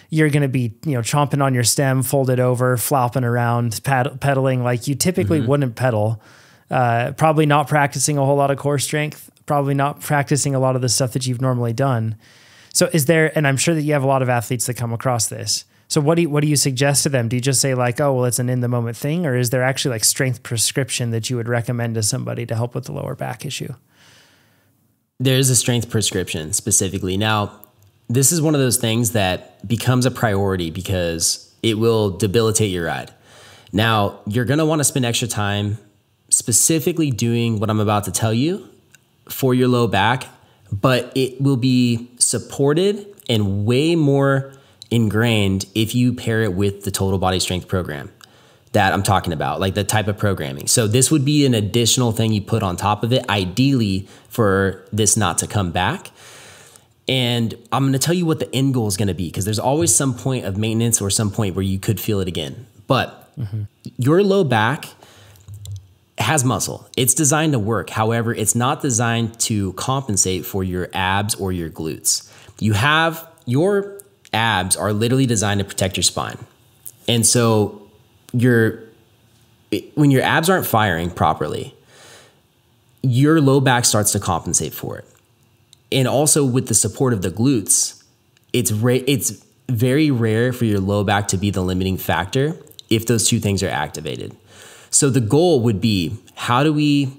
you're going to be, chomping on your stem, folded over, flopping around, pedaling like you typically wouldn't pedal. Probably not practicing a whole lot of core strength, probably not practicing a lot of the stuff that you've normally done. So and I'm sure that you have a lot of athletes that come across this. So what do you suggest to them? Do you just say like, oh, well, it's an in the moment thing? Or is there actually like strength prescription that you would recommend to somebody to help with the lower back issue? There is a strength prescription specifically. Now, this is one of those things that becomes a priority because it will debilitate your ride. Now, you're going to want to spend extra time specifically doing what I'm about to tell you for your low back, but it will be supported and way more ingrained if you pair it with the total body strength program that I'm talking about, like the type of programming. So this would be an additional thing you put on top of it, ideally for this not to come back. And I'm going to tell you what the end goal is going to be, because there's always some point of maintenance or some point where you could feel it again. But your low back has muscle. It's designed to work. However, it's not designed to compensate for your abs or your glutes. Your abs are literally designed to protect your spine. And so when your abs aren't firing properly, your low back starts to compensate for it. And also with the support of the glutes, it's very rare for your low back to be the limiting factor if those two things are activated. So the goal would be, how do we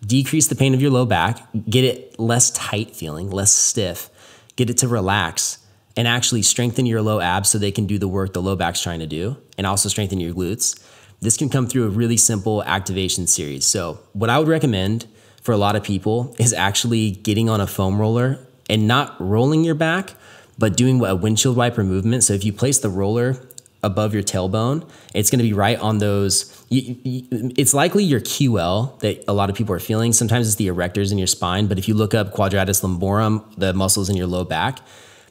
decrease the pain of your low back, get it less tight feeling, less stiff, get it to relax, and actually strengthen your low abs so they can do the work the low back's trying to do, and also strengthen your glutes. This can come through a really simple activation series. So what I would recommend for a lot of people is actually getting on a foam roller and not rolling your back, but doing a windshield wiper movement. So if you place the roller above your tailbone, it's going to be right on those. It's likely your QL that a lot of people are feeling. Sometimes it's the erectors in your spine, but if you look up quadratus lumborum, the muscles in your low back,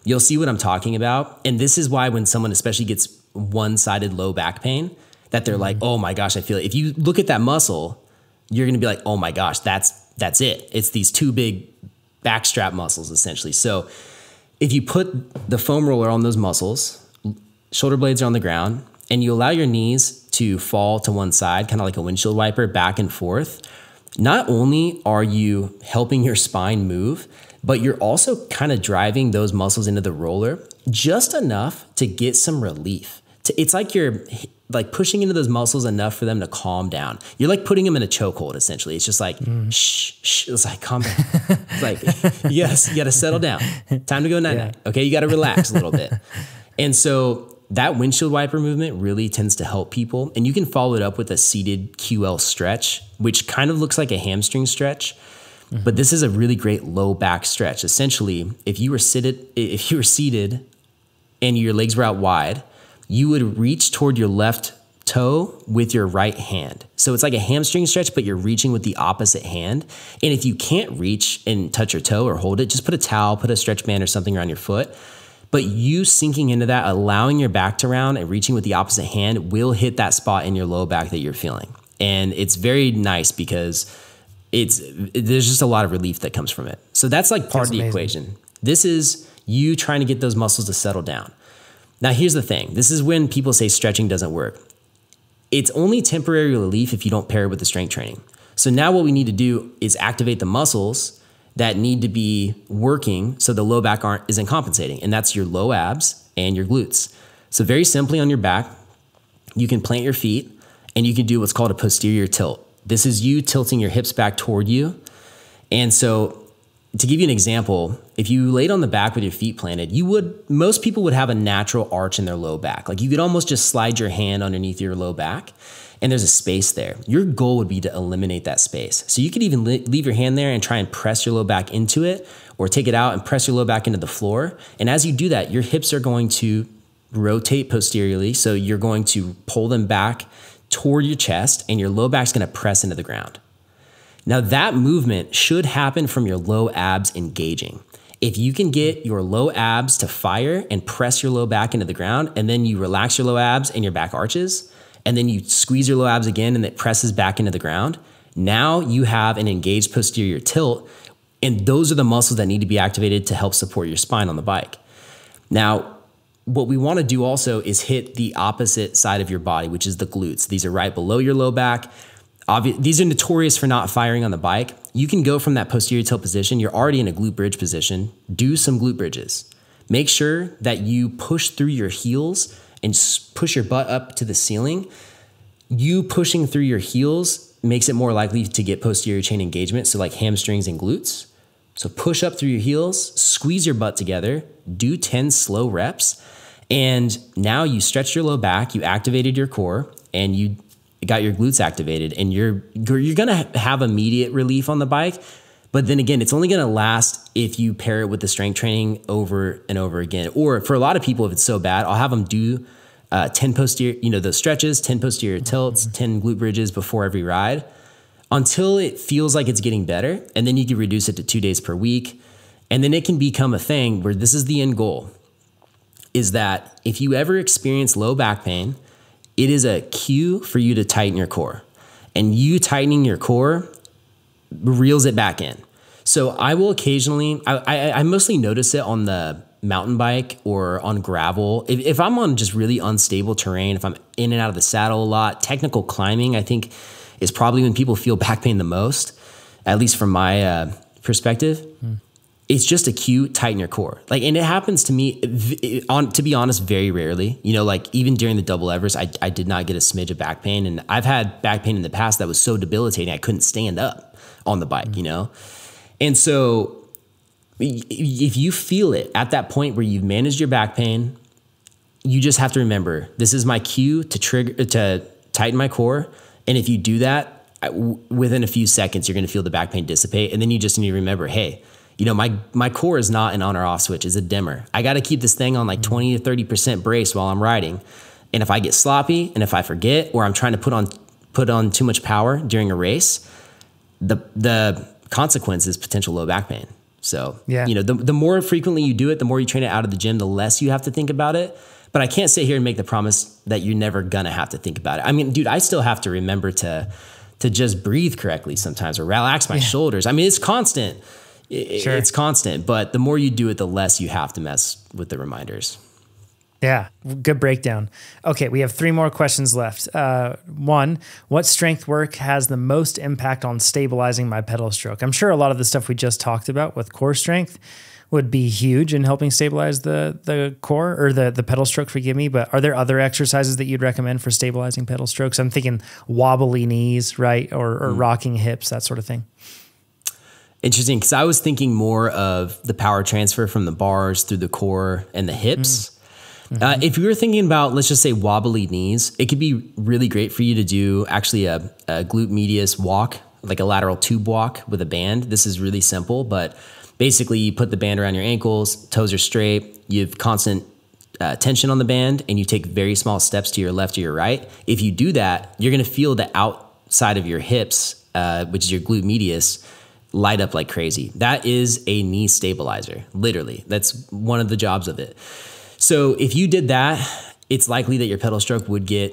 you'll see what I'm talking about. And this is why when someone especially gets one-sided low back pain, that they're like, oh my gosh, I feel it. If you look at that muscle, you're going to be like, oh my gosh, that's it. It's these two big backstrap muscles essentially. So if you put the foam roller on those muscles, shoulder blades are on the ground, and you allow your knees to fall to one side, kind of like a windshield wiper, back and forth, not only are you helping your spine move, but you're also kind of driving those muscles into the roller just enough to get some relief. It's like you're like pushing into those muscles enough for them to calm down. You're like putting them in a chokehold, essentially. It's just like, shh. It's like, calm down. It's like, yes, you got to settle down. Time to go night-night. Okay, you got to relax a little bit. And so that windshield wiper movement really tends to help people. And you can follow it up with a seated QL stretch, which kind of looks like a hamstring stretch. But this is a really great low back stretch. Essentially, if you were seated and your legs were out wide, you would reach toward your left toe with your right hand. So it's like a hamstring stretch, but you're reaching with the opposite hand. And if you can't reach and touch your toe or hold it, just put a towel, put a stretch band or something around your foot. But you sinking into that, allowing your back to round and reaching with the opposite hand will hit that spot in your low back that you're feeling. And it's very nice because there's just a lot of relief that comes from it. So that's like part of the equation. This is you trying to get those muscles to settle down. Now, here's the thing. This is when people say stretching doesn't work. It's only temporary relief if you don't pair it with the strength training. So now what we need to do is activate the muscles that need to be working so the low back isn't compensating. And that's your low abs and your glutes. So very simply on your back, you can plant your feet and you can do what's called a posterior tilt. This is you tilting your hips back toward you. And so to give you an example, if you laid on the back with your feet planted, most people would have a natural arch in their low back. Like you could almost just slide your hand underneath your low back and there's a space there. Your goal would be to eliminate that space. So you could even leave your hand there and try and press your low back into it, or take it out and press your low back into the floor. And as you do that, your hips are going to rotate posteriorly. So you're going to pull them back toward your chest and your low back's going to press into the ground. Now that movement should happen from your low abs engaging. If you can get your low abs to fire and press your low back into the ground, and then you relax your low abs and your back arches, and then you squeeze your low abs again and it presses back into the ground, now you have an engaged posterior tilt, and those are the muscles that need to be activated to help support your spine on the bike. Now, what we want to do also is hit the opposite side of your body, which is the glutes. These are right below your low back. These are notorious for not firing on the bike. You can go from that posterior tilt position. You're already in a glute bridge position. Do some glute bridges. Make sure that you push through your heels and push your butt up to the ceiling. You pushing through your heels makes it more likely to get posterior chain engagement, so like hamstrings and glutes. So push up through your heels, squeeze your butt together, do 10 slow reps, and now you stretched your low back, you activated your core, and you got your glutes activated, and you're gonna have immediate relief on the bike. But then again, it's only gonna last if you pair it with the strength training over and over again. Or for a lot of people, if it's so bad, I'll have them do 10 posterior, those stretches, 10 posterior tilts, 10 glute bridges before every ride until it feels like it's getting better. And then you can reduce it to 2 days per week. And then it can become a thing where this is the end goal, is that if you ever experience low back pain, it is a cue for you to tighten your core. And you tightening your core reels it back in. So I will occasionally, I mostly notice it on the mountain bike or on gravel. If I'm on just really unstable terrain, if I'm in and out of the saddle a lot, technical climbing, I think is probably when people feel back pain the most, at least from my perspective. It's just a cue, tighten your core. And it happens to me, to be honest, very rarely. Even during the double Everest, I did not get a smidge of back pain. And I've had back pain in the past that was so debilitating, I couldn't stand up on the bike, And so if you feel it at that point where you've managed your back pain, you just have to remember, this is my cue to tighten my core. And if you do that, within a few seconds, you're going to feel the back pain dissipate. And then you just need to remember, hey, my core is not an on or off switch, it's a dimmer. I got to keep this thing on 20 to 30% brace while I'm riding. And if I get sloppy and if I forget, or I'm trying to put on too much power during a race, the consequence is potential low back pain. So, the more frequently you do it, the more you train it out of the gym, the less you have to think about it. But I can't sit here and make the promise that you're never gonna have to think about it. I mean, dude, I still have to remember to just breathe correctly sometimes, or relax my shoulders. I mean, it's constant. Sure. It's constant, but the more you do it, the less you have to mess with the reminders. Yeah, good breakdown. Okay, we have 3 more questions left. 1, what strength work has the most impact on stabilizing my pedal stroke? I'm sure a lot of the stuff we just talked about with core strength would be huge in helping stabilize the core, or the pedal stroke, forgive me, but are there other exercises that you'd recommend for stabilizing pedal strokes? I'm thinking wobbly knees, right? Or rocking hips, that sort of thing. Interesting, because I was thinking more of the power transfer from the bars through the core and the hips. If you were thinking about, let's just say, wobbly knees, it could be really great for you to do actually a glute medius walk, like a lateral tube walk with a band. This is really simple, but basically you put the band around your ankles, toes are straight, you have constant tension on the band, and you take very small steps to your left or your right. If you do that, you're going to feel the outside of your hips, which is your glute medius, light up like crazy. That is a knee stabilizer, literally. That's one of the jobs of it. So if you did that, it's likely that your pedal stroke would get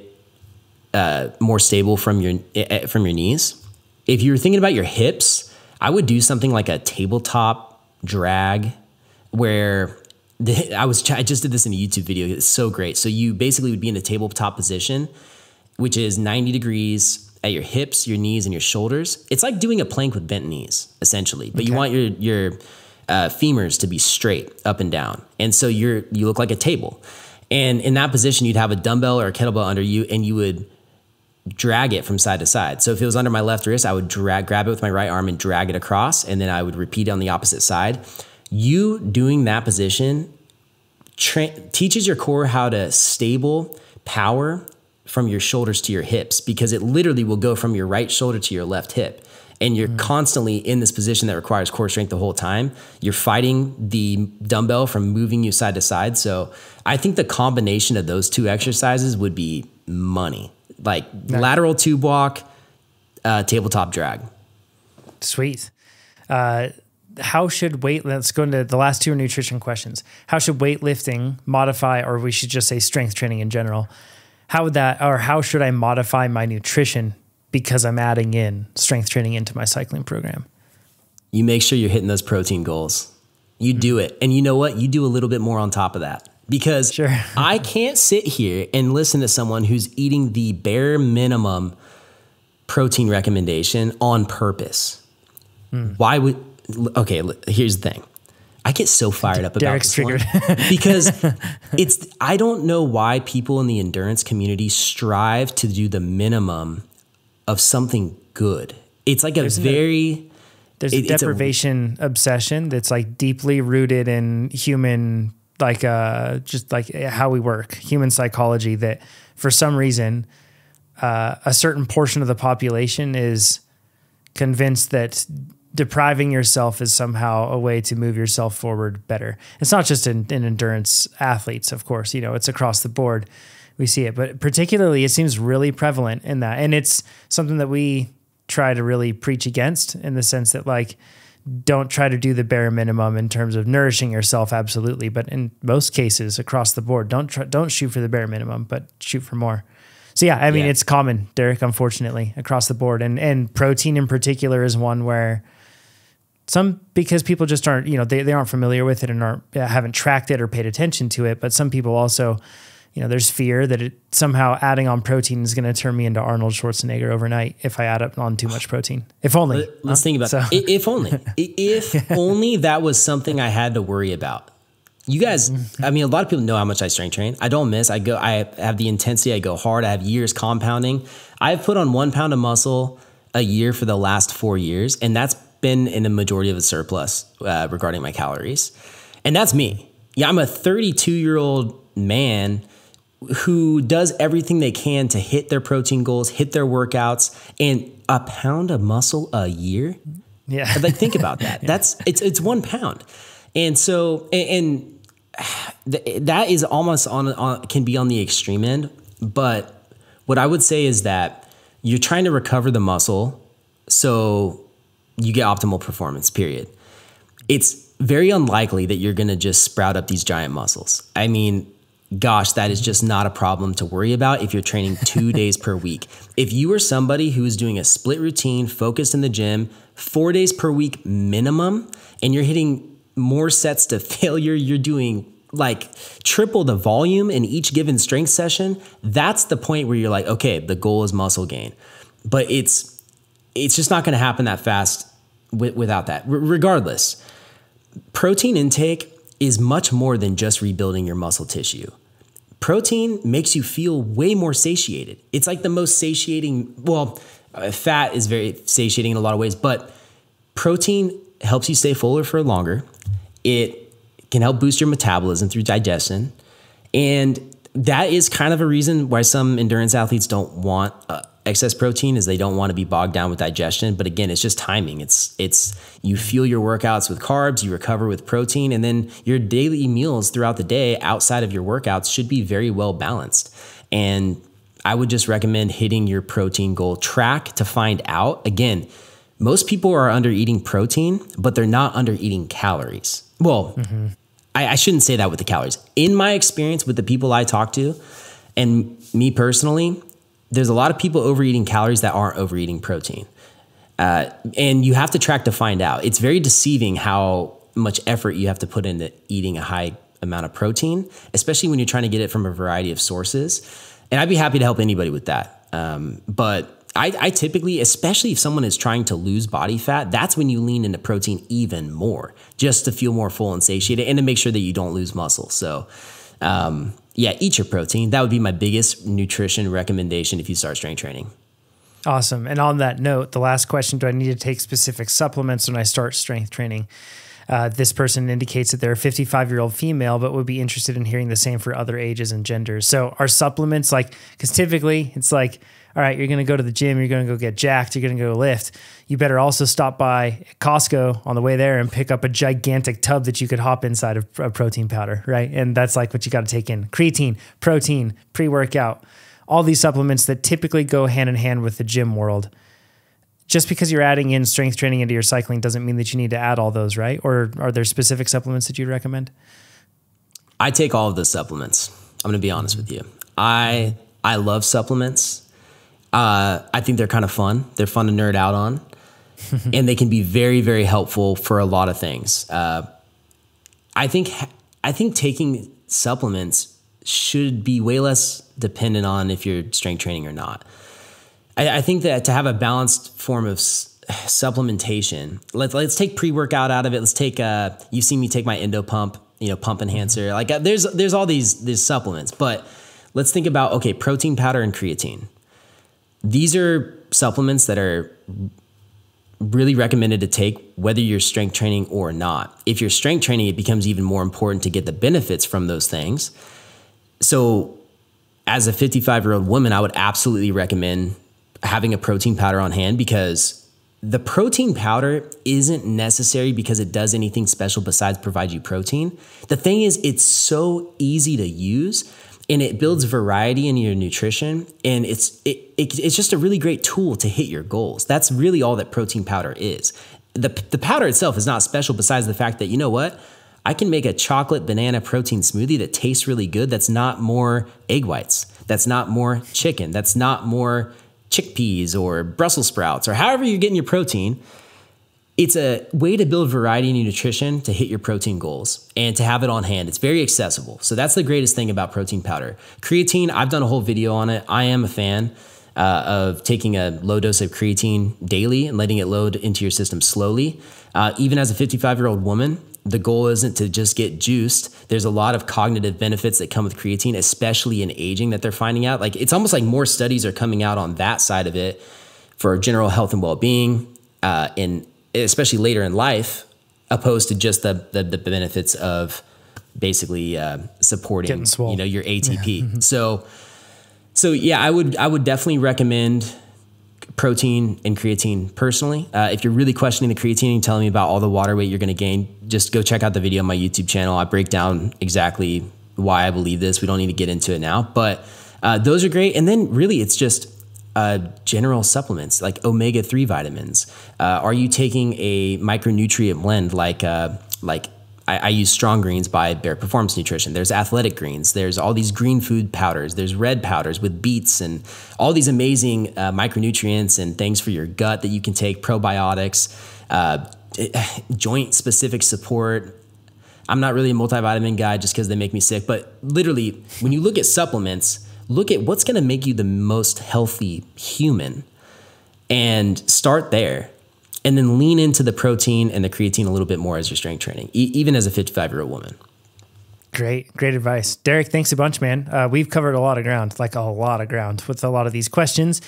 more stable from your knees. If you're thinking about your hips, I would do something like a tabletop drag where I just did this in a YouTube video. It's so great. So you basically would be in a tabletop position, which is 90 degrees at your hips, your knees, and your shoulders. It's like doing a plank with bent knees, essentially. But you want your femurs to be straight up and down. And so you look like a table. And in that position, you'd have a dumbbell or a kettlebell under you, and you would drag it from side to side. So if it was under my left wrist, I would grab it with my right arm and drag it across, and then I would repeat it on the opposite side. You doing that position teaches your core how to stable power from your shoulders to your hips, because it literally will go from your right shoulder to your left hip. And you're constantly in this position that requires core strength the whole time. You're fighting the dumbbell from moving you side to side. So I think the combination of those two exercises would be money. Like lateral tube walk, tabletop drag. Sweet. How should let's go into the last two nutrition questions. How should weightlifting modify, or we should just say strength training in general? How should I modify my nutrition because I'm adding in strength training into my cycling program? You make sure you're hitting those protein goals. You do it. And you know what? You do a little bit more on top of that, because I can't sit here and listen to someone who's eating the bare minimum protein recommendation on purpose. Why would, okay, here's the thing. I get so fired up about Derek's this triggered. one because I don't know why people in the endurance community strive to do the minimum of something good. It's like there's a deprivation obsession that's like deeply rooted in human, like just like how we work, human psychology, that for some reason a certain portion of the population is convinced that depriving yourself is somehow a way to move yourself forward better. It's not just in endurance athletes, of course, it's across the board. We see it, but particularly it seems really prevalent in that. And it's something that we try to really preach against, in the sense that, like, don't try to do the bare minimum in terms of nourishing yourself. Absolutely. But in most cases across the board, don't shoot for the bare minimum, but shoot for more. So yeah, I mean, it's common, Derek, unfortunately, across the board. And protein in particular is one where because people just aren't, they aren't familiar with it and haven't tracked it or paid attention to it. But some people also, there's fear that somehow adding on protein is going to turn me into Arnold Schwarzenegger overnight if I add up on too much protein. If only. Let's think about that. If only. If only that was something I had to worry about. You guys, I mean, a lot of people know how much I strength train. I don't miss. I have the intensity. I go hard. I have years compounding. I've put on 1 pound of muscle a year for the last 4 years, and that's been in a majority of a surplus regarding my calories. And that's me. Yeah, I'm a 32-year-old man who does everything they can to hit their protein goals, hit their workouts, and a pound of muscle a year. Yeah. Like, think about that. It's 1 pound. And so, that is almost can be on the extreme end. But what I would say is that you're trying to recover the muscle so you get optimal performance, period. It's very unlikely that you're going to just sprout up these giant muscles. I mean, gosh, that is just not a problem to worry about if you're training 2 days per week. If you are somebody who is doing a split routine, focused in the gym, 4 days per week minimum, and you're hitting more sets to failure, you're doing like triple the volume in each given strength session, that's the point where you're like, okay, the goal is muscle gain. But it's just not going to happen that fast without that. Regardless, protein intake is much more than just rebuilding your muscle tissue. Protein makes you feel way more satiated. It's like the most satiating, fat is very satiating in a lot of ways, but protein helps you stay fuller for longer. It can help boost your metabolism through digestion. And that is kind of a reason why some endurance athletes don't want excess protein, is they don't want to be bogged down with digestion. But again, it's just timing. It's you fuel your workouts with carbs, you recover with protein, and then your daily meals throughout the day outside of your workouts should be very well balanced. And I would just recommend hitting your protein goal. Track to find out. Again, most people are under eating protein, but they're not under eating calories. Well, I shouldn't say that with the calories. In my experience with the people I talk to, and me personally, there's a lot of people overeating calories that aren't overeating protein. And you have to track to find out. It's very deceiving how much effort you have to put into eating a high amount of protein, especially when you're trying to get it from a variety of sources. And I'd be happy to help anybody with that. But I typically, especially if someone is trying to lose body fat, that's when you lean into protein even more, just to feel more full and satiated and to make sure that you don't lose muscle. So yeah, eat your protein. That would be my biggest nutrition recommendation if you start strength training. Awesome. And on that note, the last question, do I need to take specific supplements when I start strength training? This person indicates that they're a 55-year-old female, but would be interested in hearing the same for other ages and genders. So are supplements like, because typically it's like, all right, you're going to go to the gym, you're going to go get jacked, you're going to go lift. You better also stop by Costco on the way there and pick up a gigantic tub that you could hop inside of a protein powder, right? And that's like what you got to take in. Creatine, protein, pre-workout, all these supplements that typically go hand in hand with the gym world. Just because you're adding in strength training into your cycling doesn't mean that you need to add all those, right? Or are there specific supplements that you'd recommend? I take all of the supplements. I'm going to be honest with you. I love supplements. I think they're kind of fun. They're fun to nerd out on. And they can be very, very helpful for a lot of things. I think taking supplements should be way less dependent on if you're strength training or not. I think that to have a balanced form of supplementation, let's take pre-workout out of it. Let's take, you've seen me take my Endo Pump, pump enhancer. Like there's all these supplements, but let's think about, okay, protein powder and creatine. These are supplements that are really recommended to take whether you're strength training or not. If you're strength training, it becomes even more important to get the benefits from those things. So as a 55-year-old woman, I would absolutely recommend having a protein powder on hand, because the protein powder isn't necessary because it does anything special besides provide you protein. The thing is, it's so easy to use and it builds variety in your nutrition. And it's just a really great tool to hit your goals. That's really all that protein powder is. The powder itself is not special besides the fact that, you know what? I can make a chocolate banana protein smoothie that tastes really good. That's not more egg whites. That's not more chicken. That's not more chickpeas or Brussels sprouts or however you're getting your protein. It's a way to build variety in your nutrition to hit your protein goals and to have it on hand. It's very accessible. So that's the greatest thing about protein powder. Creatine, I've done a whole video on it. I am a fan of taking a low dose of creatine daily and letting it load into your system slowly. Even as a 55-year-old woman, the goal isn't to just get juiced. There's a lot of cognitive benefits that come with creatine, especially in aging, that they're finding out. Like, it's almost like more studies are coming out on that side of it for general health and well-being, and especially later in life, opposed to just the benefits of basically supporting your ATP. Yeah. So yeah, I would definitely recommend protein and creatine personally. If you're really questioning the creatine and telling me about all the water weight you're going to gain, just go check out the video on my YouTube channel. I break down exactly why I believe this. We don't need to get into it now, but those are great. And then really it's just general supplements like omega-3 vitamins. Are you taking a micronutrient blend like I use Strong Greens by Bear Performance Nutrition. There's Athletic Greens. There's all these green food powders. There's red powders with beets and all these amazing micronutrients and things for your gut that you can take, probiotics, joint specific support. I'm not really a multivitamin guy just because they make me sick, but literally when you look at supplements, look at what's going to make you the most healthy human and start there. And then lean into the protein and the creatine a little bit more as your strength training, even as a 55-year-old woman. Great advice. Derek, thanks a bunch, man. We've covered a lot of ground with a lot of these questions.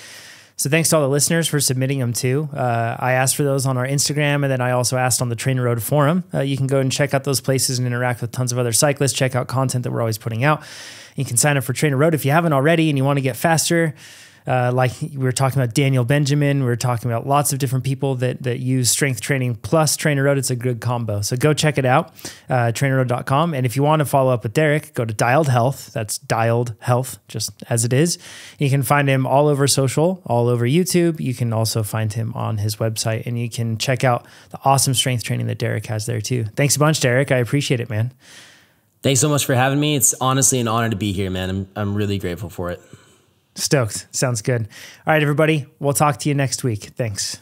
So thanks to all the listeners for submitting them too. I asked for those on our Instagram, and then I also asked on the TrainerRoad forum. You can go and check out those places and interact with tons of other cyclists, check out content that we're always putting out. You can sign up for TrainerRoad if you haven't already and you want to get faster. Like we were talking about Daniel Benjamin, we were talking about lots of different people that use strength training plus TrainerRoad. It's a good combo. So go check it out, trainerroad.com. And if you want to follow up with Derek, go to Dialed Health. That's Dialed Health, just as it is. You can find him all over social, all over YouTube. You can also find him on his website, and you can check out the awesome strength training that Derek has there too. Thanks a bunch, Derek. I appreciate it, man. Thanks so much for having me. It's honestly an honor to be here, man. I'm really grateful for it. Stoked. Sounds good. All right, everybody. We'll talk to you next week. Thanks.